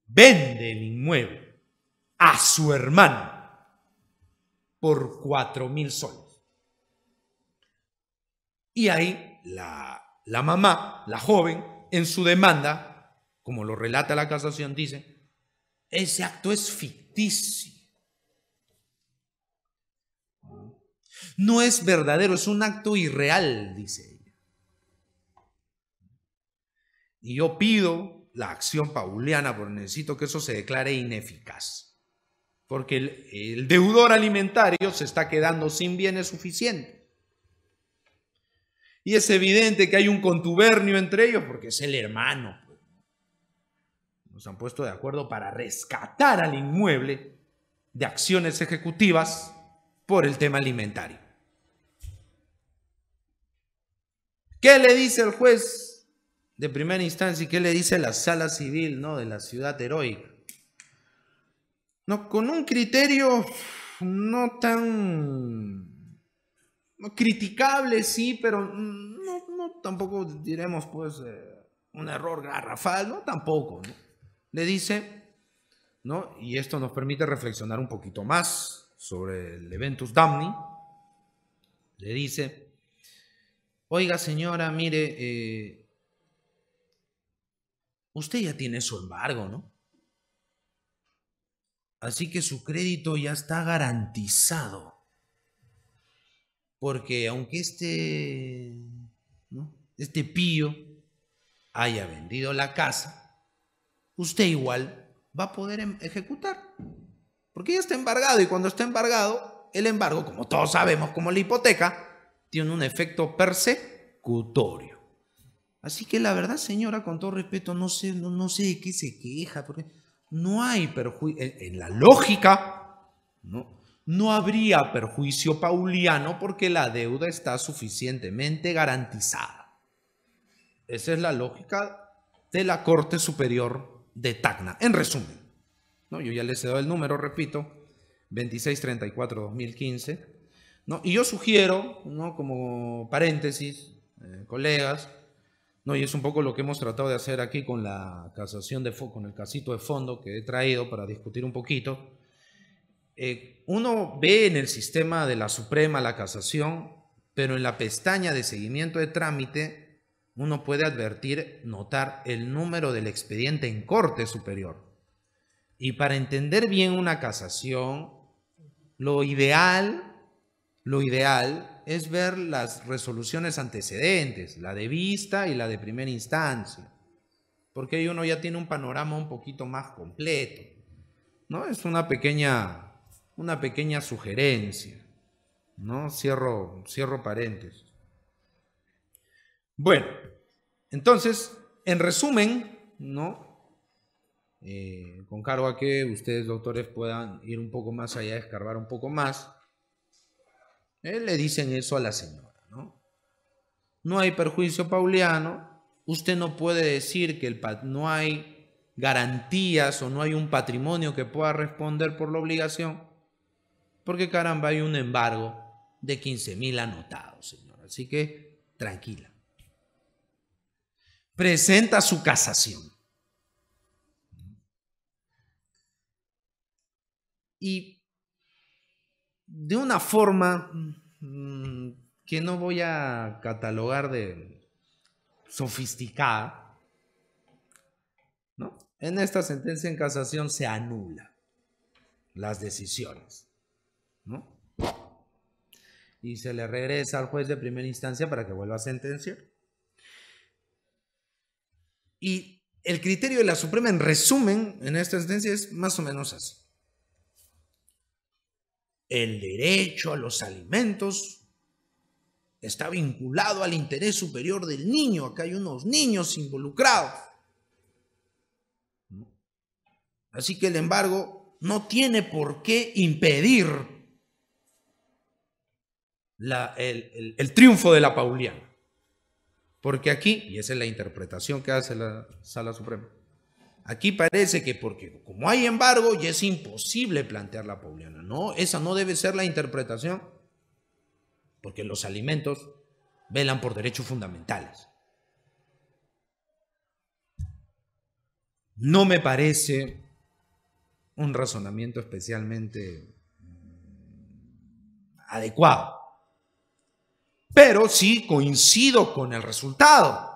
vende el inmueble a su hermano por 4.000 soles. Y ahí la mamá, la joven, en su demanda, como lo relata la casación, dice: ese acto es ficticio. No es verdadero, es un acto irreal, dice ella. Y yo pido la acción pauliana porque necesito que eso se declare ineficaz. Porque el deudor alimentario se está quedando sin bienes suficientes. Y es evidente que hay un contubernio entre ellos porque es el hermano. Nos han puesto de acuerdo para rescatar al inmueble de acciones ejecutivas por el tema alimentario. ¿Qué le dice el juez de primera instancia y qué le dice la sala civil, ¿no?, de la ciudad heroica? No, con un criterio no tan criticable, sí, pero no tampoco diremos pues un error garrafal, no tampoco, ¿no? Le dice, ¿no?, y esto nos permite reflexionar un poquito más sobre el eventus damni. Le dice: oiga señora, mire, usted ya tiene su embargo, ¿no? Así que su crédito ya está garantizado. Porque aunque este pillo haya vendido la casa, usted igual va a poder ejecutar. Porque ya está embargado, y cuando está embargado, el embargo, como todos sabemos, como la hipoteca, tiene un efecto persecutorio. Así que la verdad, señora, con todo respeto, no sé de qué se queja, porque no hay perjuicio. En la lógica, no habría perjuicio pauliano porque la deuda está suficientemente garantizada. Esa es la lógica de la Corte Superior de Tacna. En resumen, ¿no? Yo ya les he dado el número, repito, 2634-2015, ¿no? Y yo sugiero, ¿no?, como paréntesis, colegas, ¿no?, y es un poco lo que hemos tratado de hacer aquí con la casación con el casito de fondo que he traído para discutir un poquito. Uno ve en el sistema de la Suprema la casación, pero en la pestaña de seguimiento de trámite uno puede notar el número del expediente en Corte Superior. Y para entender bien una casación, lo ideal es ver las resoluciones antecedentes, la de vista y la de primera instancia, porque ahí uno ya tiene un panorama un poquito más completo, ¿no? Es una pequeña sugerencia, ¿no? Cierro paréntesis. Bueno, entonces, en resumen, ¿no?, con cargo a que ustedes, doctores, puedan ir un poco más allá, escarbar un poco más, le dicen eso a la señora, ¿no? No hay perjuicio pauliano, usted no puede decir que no hay garantías o no hay un patrimonio que pueda responder por la obligación, porque caramba, hay un embargo de 15.000 anotados, señora. Así que tranquila. Presenta su casación. Y de una forma que no voy a catalogar de sofisticada, ¿no?, en esta sentencia en casación se anula las decisiones, ¿no?, y se le regresa al juez de primera instancia para que vuelva a sentenciar. Y el criterio de la Suprema, en resumen, en esta sentencia es más o menos así: el derecho a los alimentos está vinculado al interés superior del niño. Acá hay unos niños involucrados. Así que el embargo no tiene por qué impedir el triunfo de la pauliana. Porque aquí, y esa es la interpretación que hace la Sala Suprema, aquí parece que porque como hay embargo ya es imposible plantear la pauliana. No, esa no debe ser la interpretación, porque los alimentos velan por derechos fundamentales. no me parece un razonamiento especialmente adecuado. Pero sí coincido con el resultado.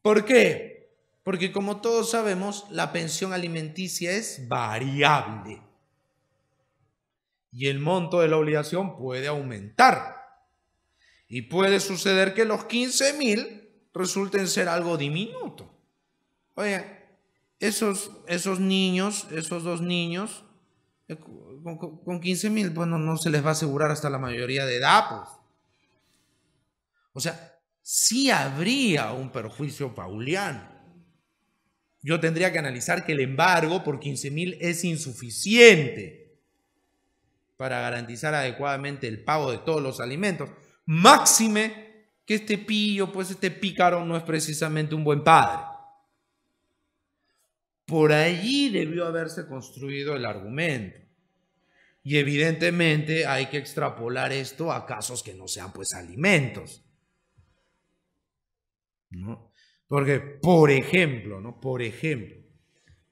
¿Por qué? Porque como todos sabemos, la pensión alimenticia es variable. Y el monto de la obligación puede aumentar. Y puede suceder que los 15.000 resulten ser algo diminuto. Oye, esos niños, esos dos niños, con 15.000, pues no se les va a asegurar hasta la mayoría de edad, pues. O sea, sí habría un perjuicio pauliano. Yo tendría que analizar que el embargo por 15.000 es insuficiente para garantizar adecuadamente el pago de todos los alimentos. Máxime que este pillo, pues este pícaro no es precisamente un buen padre. Por allí debió haberse construido el argumento. Y evidentemente hay que extrapolar esto a casos que no sean pues alimentos, ¿no? Porque, por ejemplo,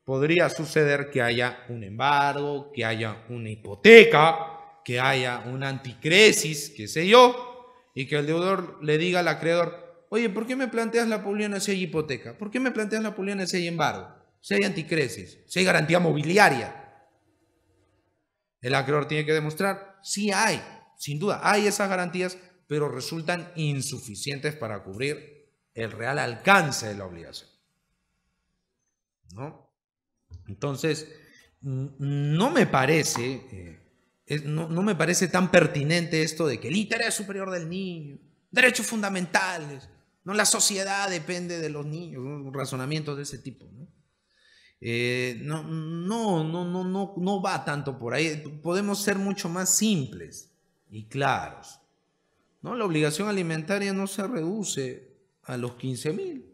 podría suceder que haya un embargo, que haya una hipoteca, que haya una anticresis, qué sé yo, y que el deudor le diga al acreedor: oye, ¿por qué me planteas la pauliana si hay hipoteca? ¿Por qué me planteas la pauliana si hay embargo? Si hay anticresis, si hay garantía mobiliaria. El acreedor tiene que demostrar: sí hay, sin duda, hay esas garantías, pero resultan insuficientes para cubrir el real alcance de la obligación, ¿no? Entonces, no me parece tan pertinente esto de que el interés superior del niño, derechos fundamentales, ¿no? La sociedad depende de los niños, ¿no? Razonamientos de ese tipo, ¿no? No va tanto por ahí. Podemos ser mucho más simples y claros, ¿no? La obligación alimentaria no se reduce a los 15.000.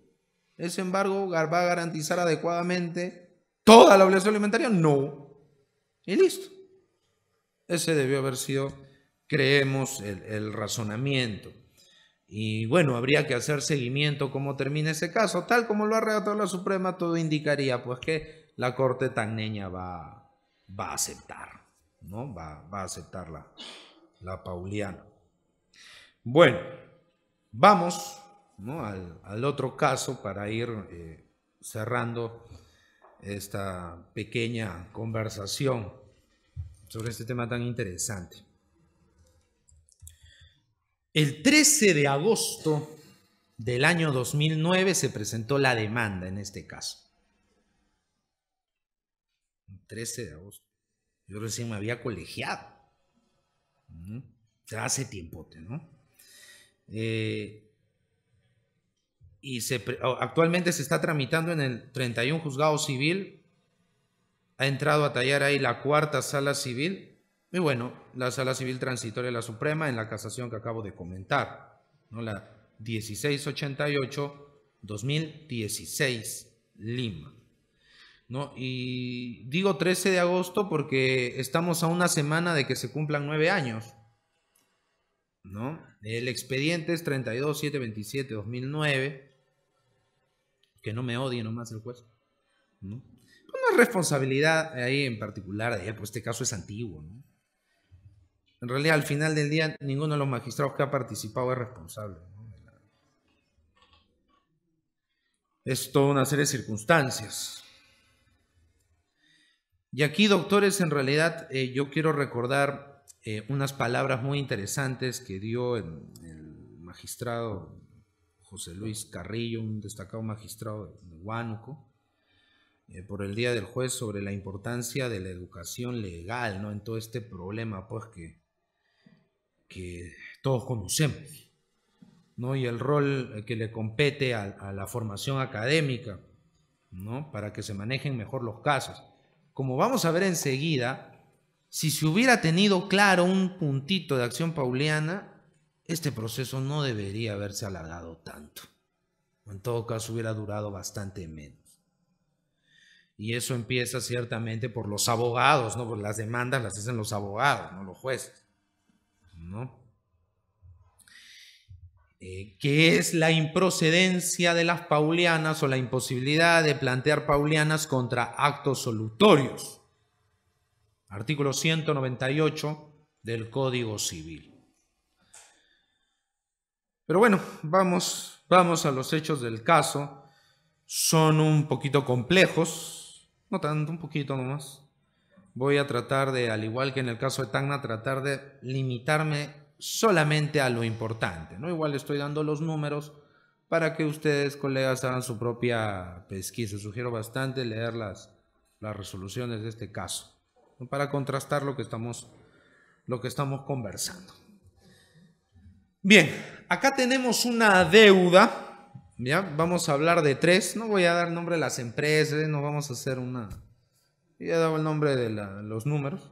¿Ese embargo va a garantizar adecuadamente toda la obligación alimentaria? No. Y listo. Ese debió haber sido, creemos, el razonamiento. Y bueno, habría que hacer seguimiento cómo termina ese caso. Tal como lo ha redactado la Suprema, todo indicaría pues que la Corte tagneña va a aceptar, ¿no? Va a aceptar la pauliana. Bueno, vamos, ¿no? al otro caso para ir cerrando esta pequeña conversación sobre este tema tan interesante. El 13 de agosto del año 2009 se presentó la demanda en este caso. El 13 de agosto. Yo recién me había colegiado. O sea, hace tiempote, ¿no? Y actualmente se está tramitando en el 31 Juzgado Civil. Ha entrado a tallar ahí la cuarta Sala Civil. Y bueno, la Sala Civil Transitoria de la Suprema en la casación que acabo de comentar, ¿no? La 1688-2016, Lima, ¿no? Y digo 13 de agosto porque estamos a una semana de que se cumplan 9 años, ¿no? El expediente es 32.727-2009, que no me odie nomás el juez, ¿no? No es responsabilidad ahí en particular de él, pues este caso es antiguo, ¿no? En realidad, al final del día, ninguno de los magistrados que ha participado es responsable, ¿no? Es toda una serie de circunstancias. Y aquí, doctores, en realidad yo quiero recordar unas palabras muy interesantes que dio el magistrado José Luis Carrillo, un destacado magistrado de Huánuco, por el Día del Juez, sobre la importancia de la educación legal, ¿no? En todo este problema pues que todos conocemos, ¿no? Y el rol que le compete a la formación académica, ¿no? Para que se manejen mejor los casos. Como vamos a ver enseguida, si se hubiera tenido claro un puntito de acción pauliana, este proceso no debería haberse alargado tanto. En todo caso, hubiera durado bastante menos. Y eso empieza ciertamente por los abogados, ¿no? Por las demandas las hacen los abogados, no los jueces, ¿no? que es la improcedencia de las paulianas o la imposibilidad de plantear paulianas contra actos solutorios. Artículo 198 del Código Civil. Pero bueno, vamos a los hechos del caso. Son un poquito complejos, no tanto, un poquito nomás. Voy a tratar de, al igual que en el caso de Tacna, tratar de limitarme solamente a lo importante, ¿no? Igual estoy dando los números para que ustedes, colegas, hagan su propia pesquisa. Sugiero bastante leer las resoluciones de este caso, ¿no? Para contrastar lo que estamos conversando. Bien, acá tenemos una deuda, ¿ya? Vamos a hablar de tres, no voy a dar nombre a las empresas, no vamos a hacer una... Ya he dado el nombre de los números.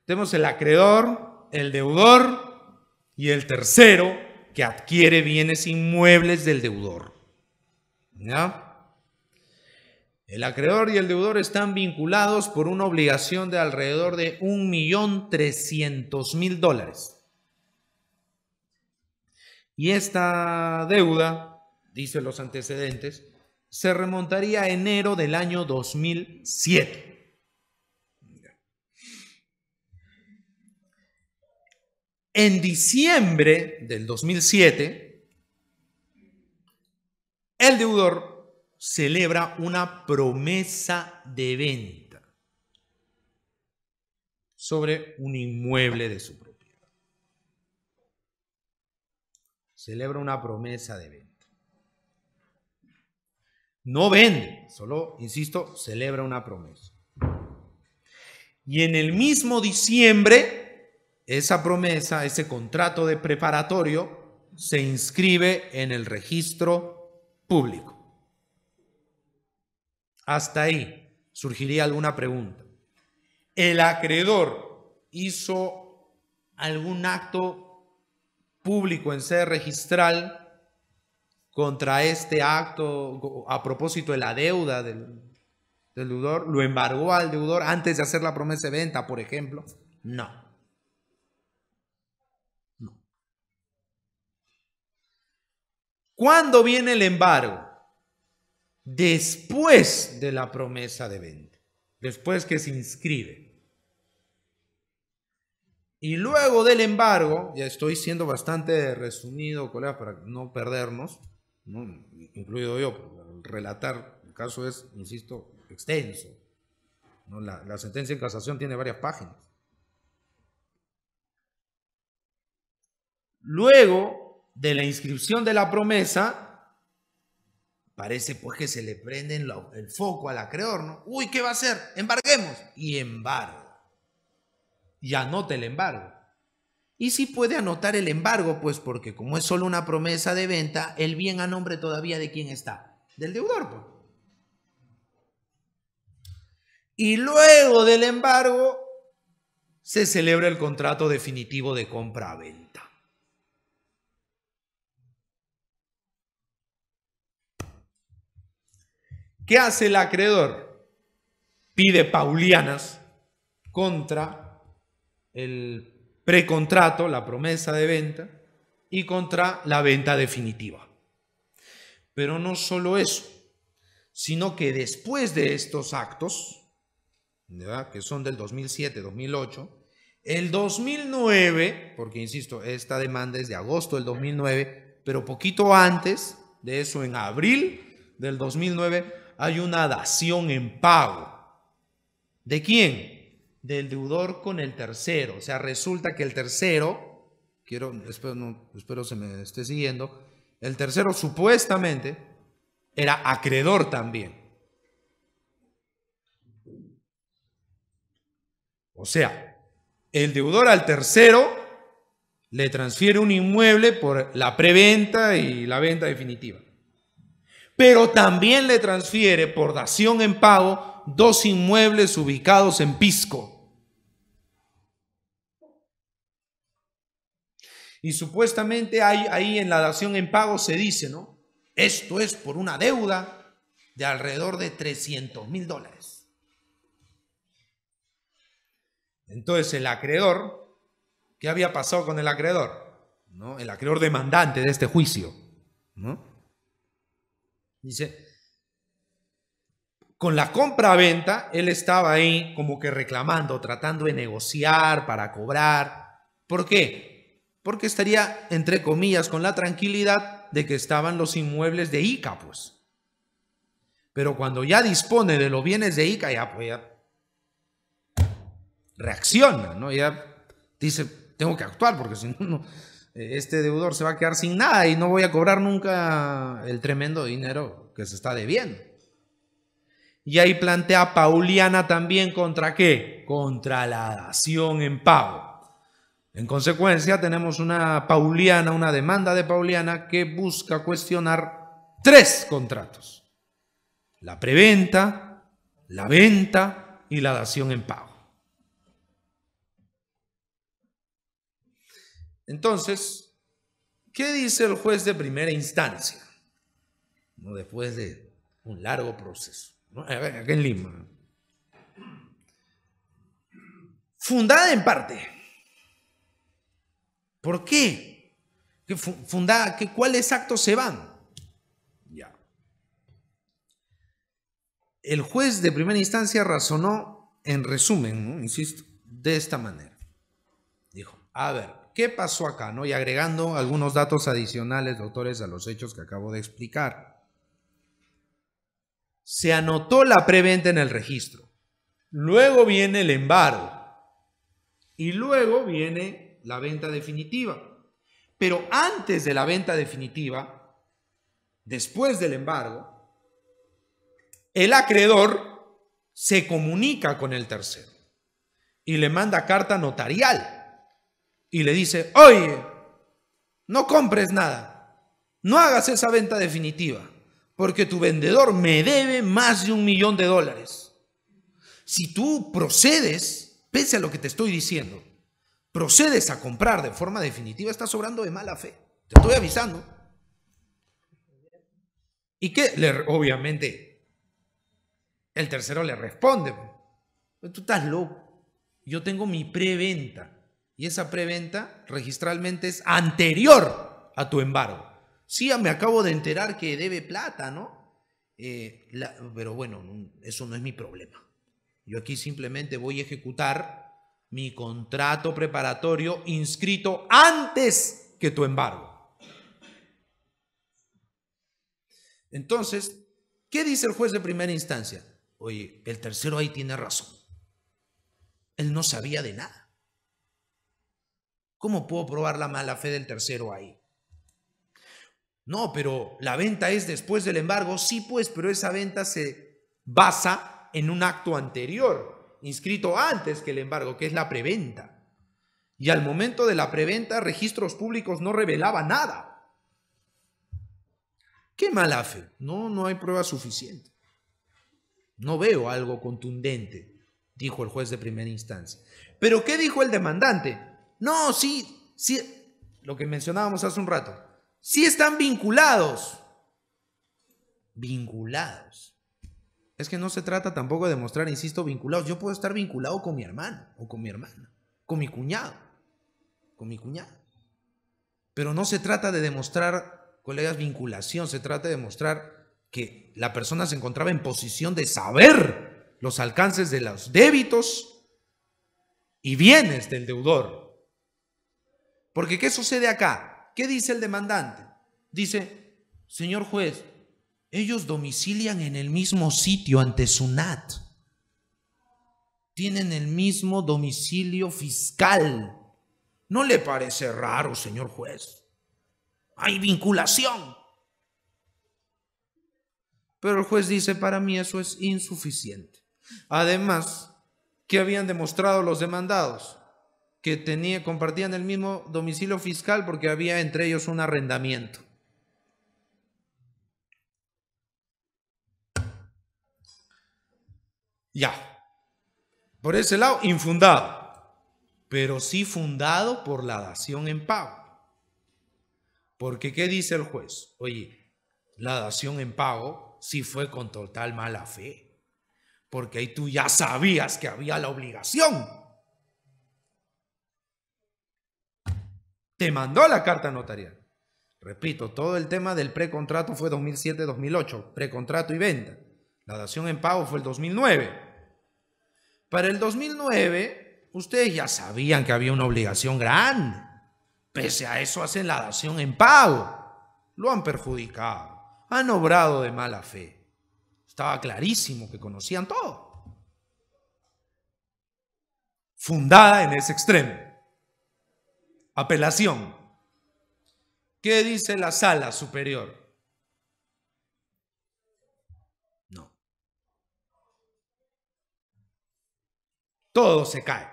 Tenemos el acreedor, el deudor y el tercero que adquiere bienes inmuebles del deudor, ¿ya? El acreedor y el deudor están vinculados por una obligación de alrededor de $1.300.000. Y esta deuda, dicen los antecedentes, se remontaría a enero del año 2007. En diciembre del 2007, el deudor celebra una promesa de venta sobre un inmueble de su propiedad. Celebra una promesa de venta. No vende, solo, insisto, celebra una promesa. Y en el mismo diciembre, esa promesa, ese contrato de preparatorio, se inscribe en el registro público. Hasta ahí surgiría alguna pregunta. ¿El acreedor hizo algún acto público en sede registral contra este acto a propósito de la deuda del deudor? ¿Lo embargó al deudor antes de hacer la promesa de venta, por ejemplo? No. ¿Cuándo viene el embargo? Después de la promesa de venta, después que se inscribe. Y luego del embargo, ya estoy siendo bastante resumido, colegas, para no perdernos, ¿no? Incluido yo, relatar el caso es, insisto, extenso, ¿no? La sentencia en casación tiene varias páginas. Luego de la inscripción de la promesa, parece pues que se le prende el foco al acreedor, ¿no? Uy, ¿qué va a hacer? Embarguemos. Y embargo. Y anota el embargo. Y sí puede anotar el embargo, pues porque como es solo una promesa de venta, el bien a nombre todavía de quién está, del deudor, pues. Y luego del embargo se celebra el contrato definitivo de compra-venta. ¿Qué hace el acreedor? Pide paulianas contra el precontrato, la promesa de venta, y contra la venta definitiva. Pero no solo eso, sino que después de estos actos, ¿verdad?, que son del 2007, 2008, el 2009, porque insisto, esta demanda es de agosto del 2009, pero poquito antes de eso, en abril del 2009, hay una dación en pago. ¿De quién? Del deudor con el tercero. O sea, resulta que el tercero, espero se me esté siguiendo, el tercero supuestamente era acreedor también. O sea, el deudor al tercero le transfiere un inmueble por la preventa y la venta definitiva. Pero también le transfiere por dación en pago 2 inmuebles ubicados en Pisco. Y supuestamente ahí en la dación en pago se dice, ¿no? Esto es por una deuda de alrededor de $300.000. Entonces el acreedor, ¿qué había pasado con el acreedor? ¿no? El acreedor demandante de este juicio, ¿no? Dice, con la compra-venta, él estaba ahí como que reclamando, tratando de negociar para cobrar. ¿Por qué? Porque estaría, entre comillas, con la tranquilidad de que estaban los inmuebles de Ica, pues. Pero cuando ya dispone de los bienes de Ica, ya, pues, ya reacciona, ¿no? Ya dice, tengo que actuar porque si no, este deudor se va a quedar sin nada y no voy a cobrar nunca el tremendo dinero que se está debiendo. Y ahí plantea Pauliana también ¿contra qué? Contra la dación en pago. En consecuencia, tenemos una Pauliana, una demanda de Pauliana que busca cuestionar 3 contratos: la preventa, la venta y la dación en pago. Entonces, ¿qué dice el juez de primera instancia? ¿No? Después de un largo proceso, ¿no? Acá en Lima. Fundada en parte. ¿Por qué? Fundada, ¿cuáles actos se van? Ya. El juez de primera instancia razonó, en resumen, ¿no? Insisto, de esta manera. Dijo, a ver, ¿qué pasó acá? ¿No? Y agregando algunos datos adicionales, doctores, a los hechos que acabo de explicar. Se anotó la preventa en el registro. Luego viene el embargo. Y luego viene la venta definitiva. Pero antes de la venta definitiva, después del embargo, el acreedor se comunica con el tercero y le manda carta notarial y le dice, oye, no compres nada, no hagas esa venta definitiva, porque tu vendedor me debe más de $1.000.000. Si tú procedes, pese a lo que te estoy diciendo, procedes a comprar de forma definitiva, estás obrando de mala fe. Te estoy avisando. Y que obviamente el tercero le responde, tú estás loco, yo tengo mi preventa y esa preventa registralmente es anterior a tu embargo. Sí, me acabo de enterar que debe plata, ¿no? Pero bueno, eso no es mi problema. Yo aquí simplemente voy a ejecutar mi contrato preparatorio inscrito antes que tu embargo. Entonces, ¿qué dice el juez de primera instancia? Oye, el tercero ahí tiene razón. Él no sabía de nada. ¿Cómo puedo probar la mala fe del tercero ahí? No, pero la venta es después del embargo. Sí, pues, pero esa venta se basa en un acto anterior, inscrito antes que el embargo, que es la preventa. Y al momento de la preventa, registros públicos no revelaban nada. ¿Qué mala fe? No hay prueba suficiente. No veo algo contundente, dijo el juez de primera instancia. ¿Pero qué dijo el demandante? No, sí, lo que mencionábamos hace un rato. Sí están vinculados. Vinculados. Es que no se trata tampoco de demostrar, insisto, vinculados. Yo puedo estar vinculado con mi hermano o con mi hermana, con mi cuñado, Pero no se trata de demostrar, colegas, vinculación. Se trata de demostrar que la persona se encontraba en posición de saber los alcances de los débitos y bienes del deudor. Porque ¿qué sucede acá? ¿Qué dice el demandante? Dice, señor juez, ellos domicilian en el mismo sitio ante SUNAT. Tienen el mismo domicilio fiscal. ¿No le parece raro, señor juez? Hay vinculación. Pero el juez dice, para mí eso es insuficiente. Además, ¿qué habían demostrado los demandados? Que compartían el mismo domicilio fiscal porque había entre ellos un arrendamiento. Ya. Por ese lado, infundado. Pero sí fundado por la dación en pago. Porque ¿qué dice el juez? Oye, la dación en pago sí fue con total mala fe. Porque ahí tú ya sabías que había la obligación. te mandó la carta notarial. Repito, todo el tema del precontrato fue 2007-2008, precontrato y venta. La dación en pago fue el 2009. Para el 2009, ustedes ya sabían que había una obligación grande. Pese a eso hacen la dación en pago. Lo han perjudicado. Han obrado de mala fe. Estaba clarísimo que conocían todo. Fundada en ese extremo. Apelación. ¿Qué dice la sala superior? No. Todo se cae.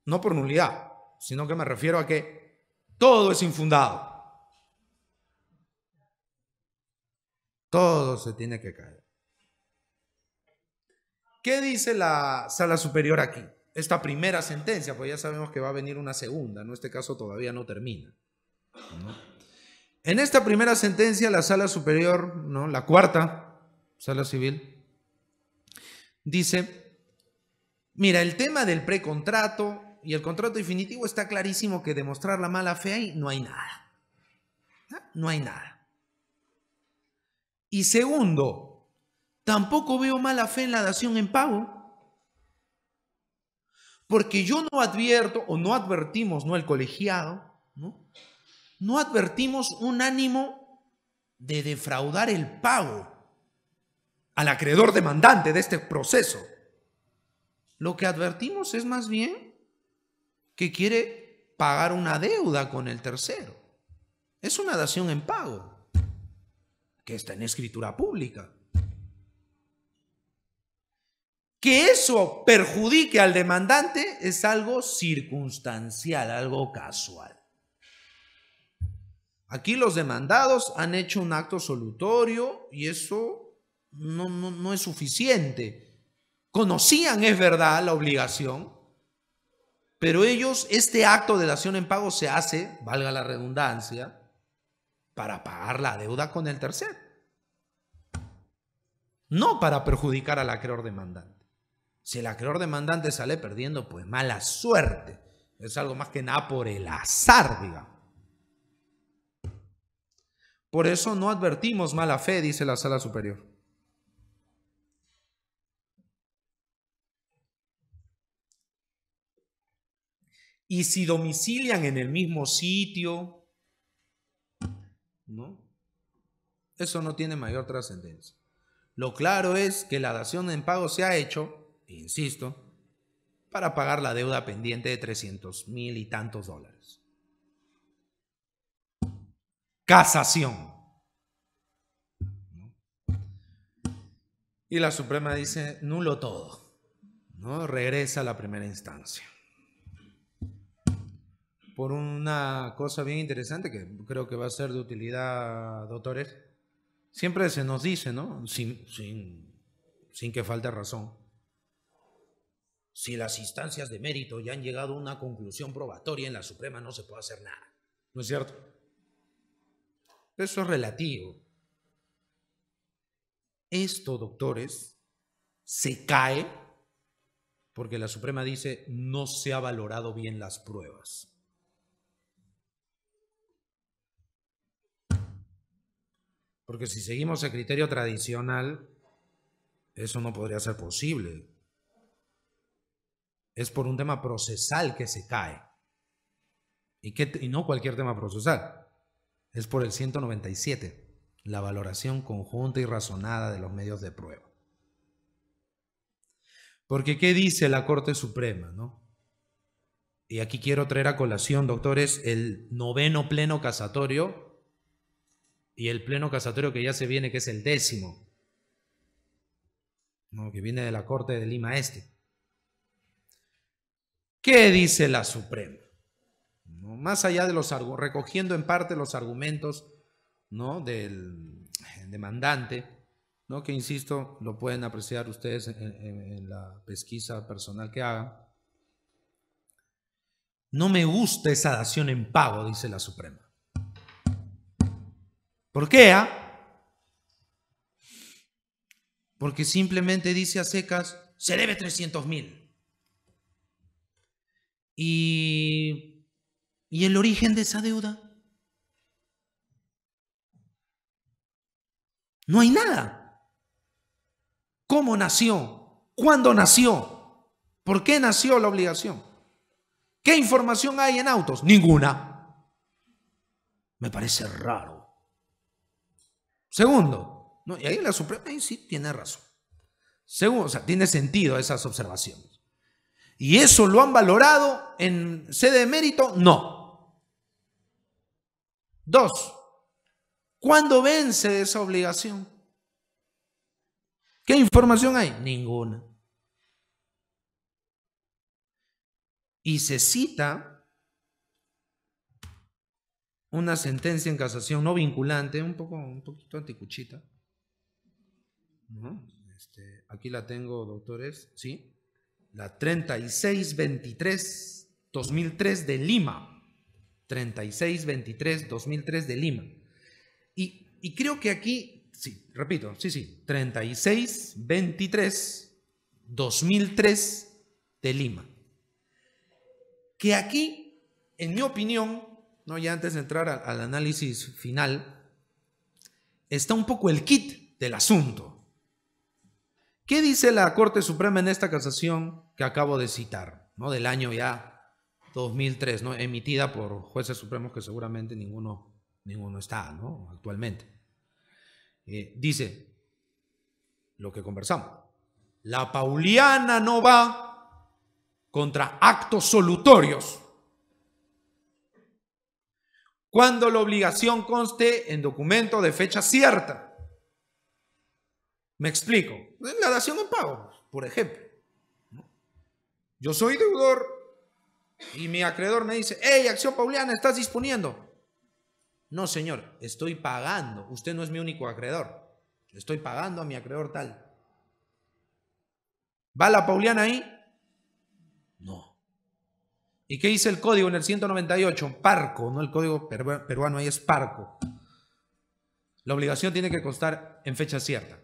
No por nulidad, sino que me refiero a que todo es infundado. Todo se tiene que caer. ¿Qué dice la sala superior aquí? Esta primera sentencia, pues ya sabemos que va a venir una segunda, en este caso todavía no termina, ¿no? En esta primera sentencia, la sala superior, ¿no? La cuarta sala civil, dice, mira, el tema del precontrato y el contrato definitivo está clarísimo que demostrar la mala fe ahí no hay nada. No hay nada. Y segundo, tampoco veo mala fe en la dación en pago. Porque yo no advierto, o no advertimos, ¿no? El colegiado, no advertimos un ánimo de defraudar el pago al acreedor demandante de este proceso. Lo que advertimos es más bien que quiere pagar una deuda con el tercero. Es una dación en pago que está en escritura pública. Que eso perjudique al demandante es algo circunstancial, algo casual. Aquí los demandados han hecho un acto solutorio y eso no es suficiente. Conocían, es verdad, la obligación, pero ellos, este acto de dación en pago se hace, valga la redundancia, para pagar la deuda con el tercero. No para perjudicar al acreedor demandante. Si el acreedor demandante sale perdiendo, pues mala suerte. Es algo más que nada por el azar, digamos. Por eso no advertimos mala fe, dice la sala superior. Y si domicilian en el mismo sitio, ¿no? Eso no tiene mayor trascendencia. Lo claro es que la dación en pago se ha hecho, insisto, para pagar la deuda pendiente de 300,000 y tantos dólares. Casación. Y la Suprema dice, nulo todo, ¿no? Regresa a la primera instancia. Por una cosa bien interesante que creo que va a ser de utilidad, doctores. Siempre se nos dice, ¿no? Sin que falte razón. Si las instancias de mérito ya han llegado a una conclusión probatoria en la Suprema, no se puede hacer nada. ¿No es cierto? Eso es relativo. Esto, doctores, se cae porque la Suprema dice no se ha valorado bien las pruebas. Porque si seguimos el criterio tradicional, eso no podría ser posible. Es por un tema procesal que se cae. Y no cualquier tema procesal. Es por el 197, la valoración conjunta y razonada de los medios de prueba. Porque ¿qué dice la Corte Suprema, no? Y aquí quiero traer a colación, doctores, el 9º pleno casatorio y el pleno casatorio que ya se viene, que es el 10º, ¿no? Que viene de la Corte de Lima Este. ¿Qué dice la Suprema? ¿No? Más allá de recogiendo en parte los argumentos, ¿no? Del demandante, ¿no? Que insisto, lo pueden apreciar ustedes en la pesquisa personal que hagan. No me gusta esa dación en pago, dice la Suprema. ¿Por qué? Porque simplemente dice a secas, se debe 300,000. Y ¿Y el origen de esa deuda? No hay nada. ¿Cómo nació? ¿Cuándo nació? ¿Por qué nació la obligación? ¿Qué información hay en autos? Ninguna. Me parece raro. Segundo, ¿no? Y ahí la Suprema ahí sí tiene razón. Segundo, o sea, tiene sentido esas observaciones. ¿Y eso lo han valorado en sede de mérito? No. Dos, ¿cuándo vence esa obligación? ¿Qué información hay? Ninguna. Y se cita una sentencia en casación no vinculante, un poquito anticuchita. ¿No? Aquí la tengo, doctores, ¿sí? La 3623-2003 de Lima. 3623-2003 de Lima. Y creo que aquí, sí, repito, sí, 3623-2003 de Lima. Que aquí, en mi opinión, ¿no? Ya antes de entrar al análisis final, está un poco el kit del asunto. ¿Qué dice la Corte Suprema en esta casación que acabo de citar, ¿no? Del año ya 2003, ¿no? Emitida por jueces supremos que seguramente ninguno está, ¿no? Actualmente. Dice lo que conversamos. La Pauliana no va contra actos solutorios cuando la obligación conste en documento de fecha cierta. Me explico. La dación en pago, por ejemplo. Yo soy deudor y mi acreedor me dice: hey, Acción Pauliana, ¿estás disponiendo? No, señor, estoy pagando. Usted no es mi único acreedor. Estoy pagando a mi acreedor tal. ¿Va la Pauliana ahí? No. ¿Y qué dice el código en el 198? Parco, no el código peruano, ahí es parco. La obligación tiene que constar en fecha cierta.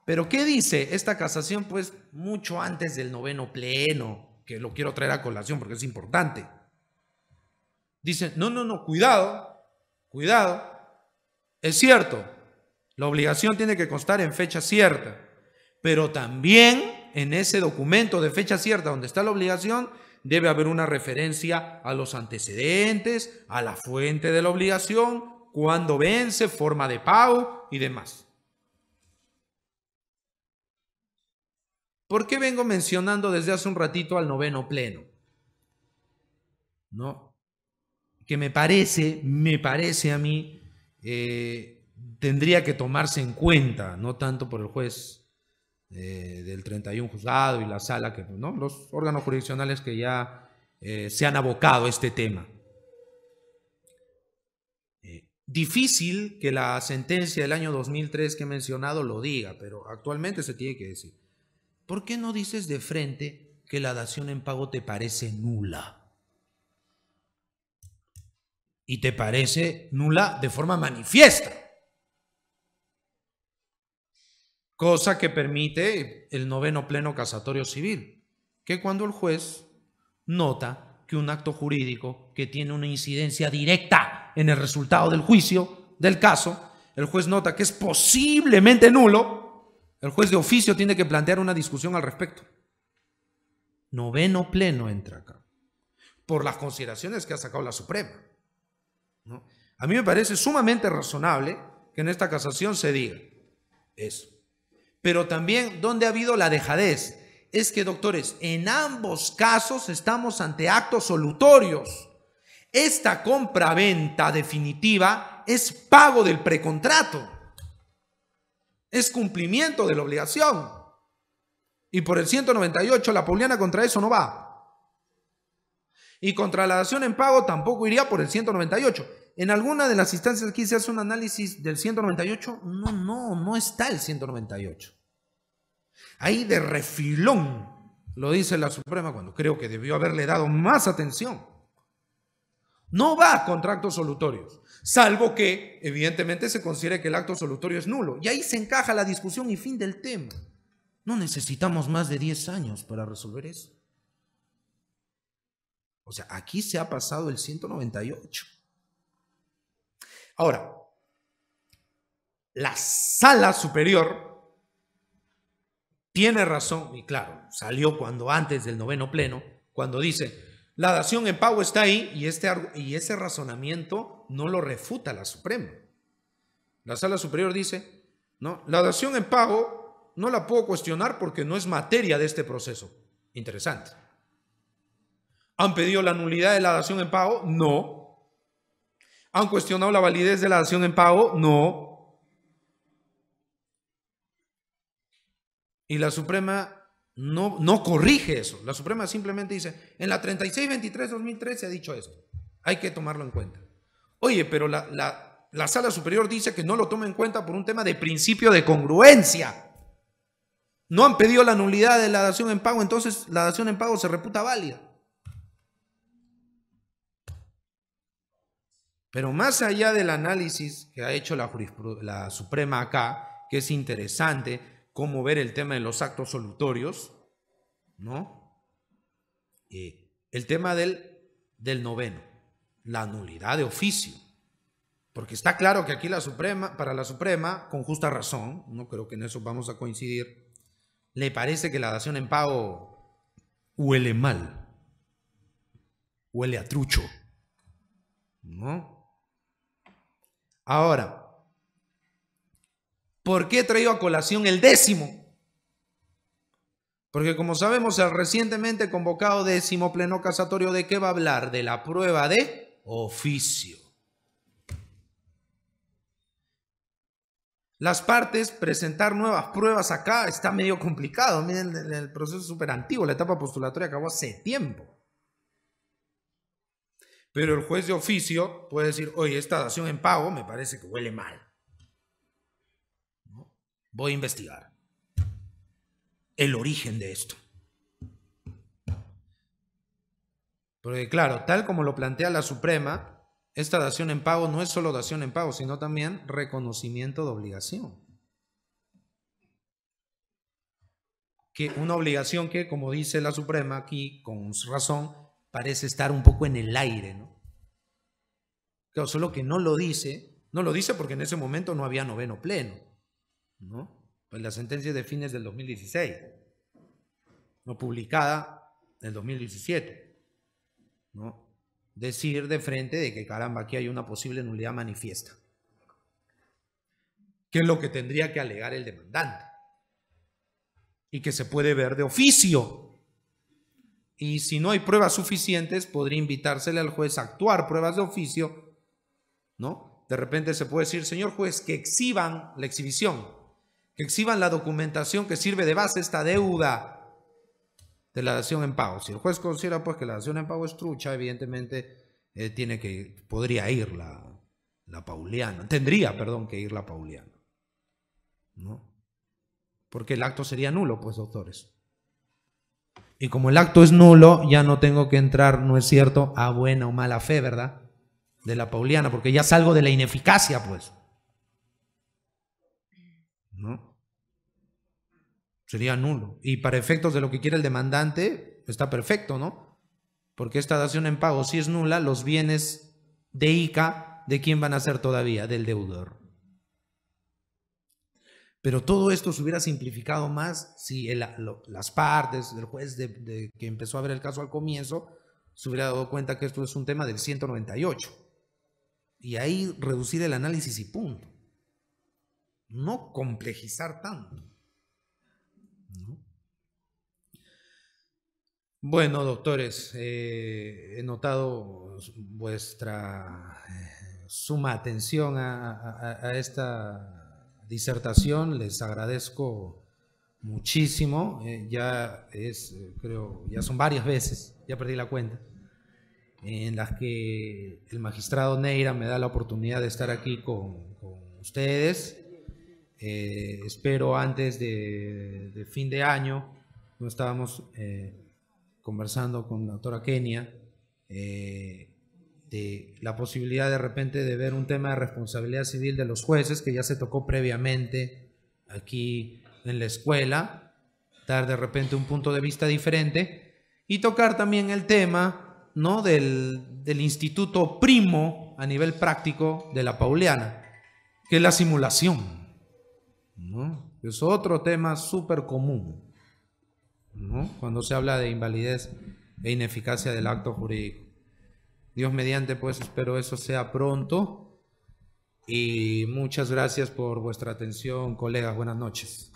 Pero ¿qué dice esta casación? Pues mucho antes del noveno pleno, que lo quiero traer a colación porque es importante. Dice, no, cuidado. Es cierto, la obligación tiene que constar en fecha cierta, pero también en ese documento de fecha cierta donde está la obligación debe haber una referencia a los antecedentes, a la fuente de la obligación, cuándo vence, forma de pago y demás. ¿Por qué vengo mencionando desde hace un ratito al noveno pleno? ¿No? Que me parece a mí, tendría que tomarse en cuenta, no tanto por el juez del 31 juzgado y la sala, que, ¿no? Los órganos jurisdiccionales que ya se han abocado a este tema. Difícil que la sentencia del año 2003 que he mencionado lo diga, pero actualmente se tiene que decir. ¿Por qué no dices de frente que la dación en pago te parece nula? Y te parece nula de forma manifiesta. Cosa que permite el noveno pleno casatorio civil, que cuando el juez nota que un acto jurídico que tiene una incidencia directa en el resultado del juicio, del caso, el juez nota que es posiblemente nulo, el juez de oficio tiene que plantear una discusión al respecto. Noveno pleno entra acá, por las consideraciones que ha sacado la Suprema, ¿no? A mí me parece sumamente razonable que en esta casación se diga eso. Pero también, ¿dónde ha habido la dejadez? Es que, doctores, en ambos casos estamos ante actos solutorios. Esta compra-venta definitiva es pago del precontrato. Es cumplimiento de la obligación. Y por el 198 la Pauliana contra eso no va. Y contra la dación en pago tampoco iría por el 198. En alguna de las instancias aquí se hace un análisis del 198. No está el 198. Ahí de refilón lo dice la Suprema cuando creo que debió haberle dado más atención. No va contra actos solutorios, salvo que evidentemente se considere que el acto solutorio es nulo. Y ahí se encaja la discusión y fin del tema. No necesitamos más de 10 años para resolver eso. O sea, aquí se ha pasado el 198. Ahora, la Sala Superior tiene razón, y claro, salió cuando antes del 9º pleno, cuando dice, la dación en pago está ahí, y ese razonamiento no lo refuta la Suprema. La Sala Superior dice, no, la dación en pago no la puedo cuestionar porque no es materia de este proceso. Interesante. ¿Han pedido la nulidad de la dación en pago? No. ¿Han cuestionado la validez de la dación en pago? No. Y la Suprema no corrige eso. La Suprema simplemente dice, en la 3623-2013 se ha dicho esto. Hay que tomarlo en cuenta. Oye, pero la Sala Superior dice que no lo toma en cuenta por un tema de principio de congruencia. No han pedido la nulidad de la dación en pago, entonces la dación en pago se reputa válida. Pero más allá del análisis que ha hecho la Suprema acá, que es interesante cómo ver el tema de los actos solutorios, ¿no? El tema del 9º, la nulidad de oficio. Porque está claro que aquí para la Suprema, con justa razón, no creo que en eso vamos a coincidir, le parece que la dación en pago huele mal, huele a trucho, ¿no? Ahora, ¿por qué he traído a colación el 10º? Porque como sabemos, el recientemente convocado 10º pleno casatorio, ¿de qué va a hablar? De la prueba de oficio. Las partes, presentar nuevas pruebas acá está medio complicado. Miren, el proceso es súper antiguo, la etapa postulatoria acabó hace tiempo. Pero el juez de oficio puede decir, oye, esta dación en pago me parece que huele mal. ¿No? Voy a investigar el origen de esto. Porque claro, tal como lo plantea la Suprema, esta dación en pago no es solo dación en pago, sino también reconocimiento de obligación. Que una obligación que, como dice la Suprema aquí, con razón, parece estar un poco en el aire, ¿no? Claro, solo que no lo dice porque en ese momento no había 9º pleno, ¿no? Pues la sentencia es de fines del 2016, no publicada en el 2017, ¿no? Decir de frente de que caramba, aquí hay una posible nulidad manifiesta. ¿Qué es lo que tendría que alegar el demandante? Y que se puede ver de oficio. Y si no hay pruebas suficientes, podría invitársele al juez a actuar pruebas de oficio, ¿no? De repente se puede decir, señor juez, que exhiban la exhibición, que exhiban la documentación que sirve de base a esta deuda de la dación en pago. Si el juez considera pues que la dación en pago es trucha, evidentemente podría ir la pauliana, tendría, perdón, que ir la pauliana, ¿no? Porque el acto sería nulo, pues, doctores. Y como el acto es nulo, ya no tengo que entrar, ¿no es cierto?, a buena o mala fe, ¿verdad?, de la pauliana, porque ya salgo de la ineficacia, pues, ¿no? Sería nulo. Y para efectos de lo que quiere el demandante, está perfecto, ¿no? Porque esta dación en pago, si es nula, los bienes de ICA, ¿de quién van a ser todavía? Del deudor. Pero todo esto se hubiera simplificado más si las partes, el juez que empezó a ver el caso al comienzo, se hubiera dado cuenta que esto es un tema del 198. Y ahí reducir el análisis y punto. No complejizar tanto. ¿No? Bueno, doctores, he notado vuestra suma atención a esta disertación, les agradezco muchísimo, creo, ya son varias veces, ya perdí la cuenta, en las que el magistrado Neira me da la oportunidad de estar aquí con ustedes. Espero antes de fin de año, no estábamos conversando con la doctora Kenia, de la posibilidad de repente de ver un tema de responsabilidad civil de los jueces, que ya se tocó previamente aquí en la escuela, dar de repente un punto de vista diferente y tocar también el tema ¿no? del instituto primo a nivel práctico de la Pauliana, que es la simulación, ¿no? Es otro tema súper común, ¿no? Cuando se habla de invalidez e ineficacia del acto jurídico. Dios mediante, pues espero eso sea pronto y muchas gracias por vuestra atención, colegas. Buenas noches.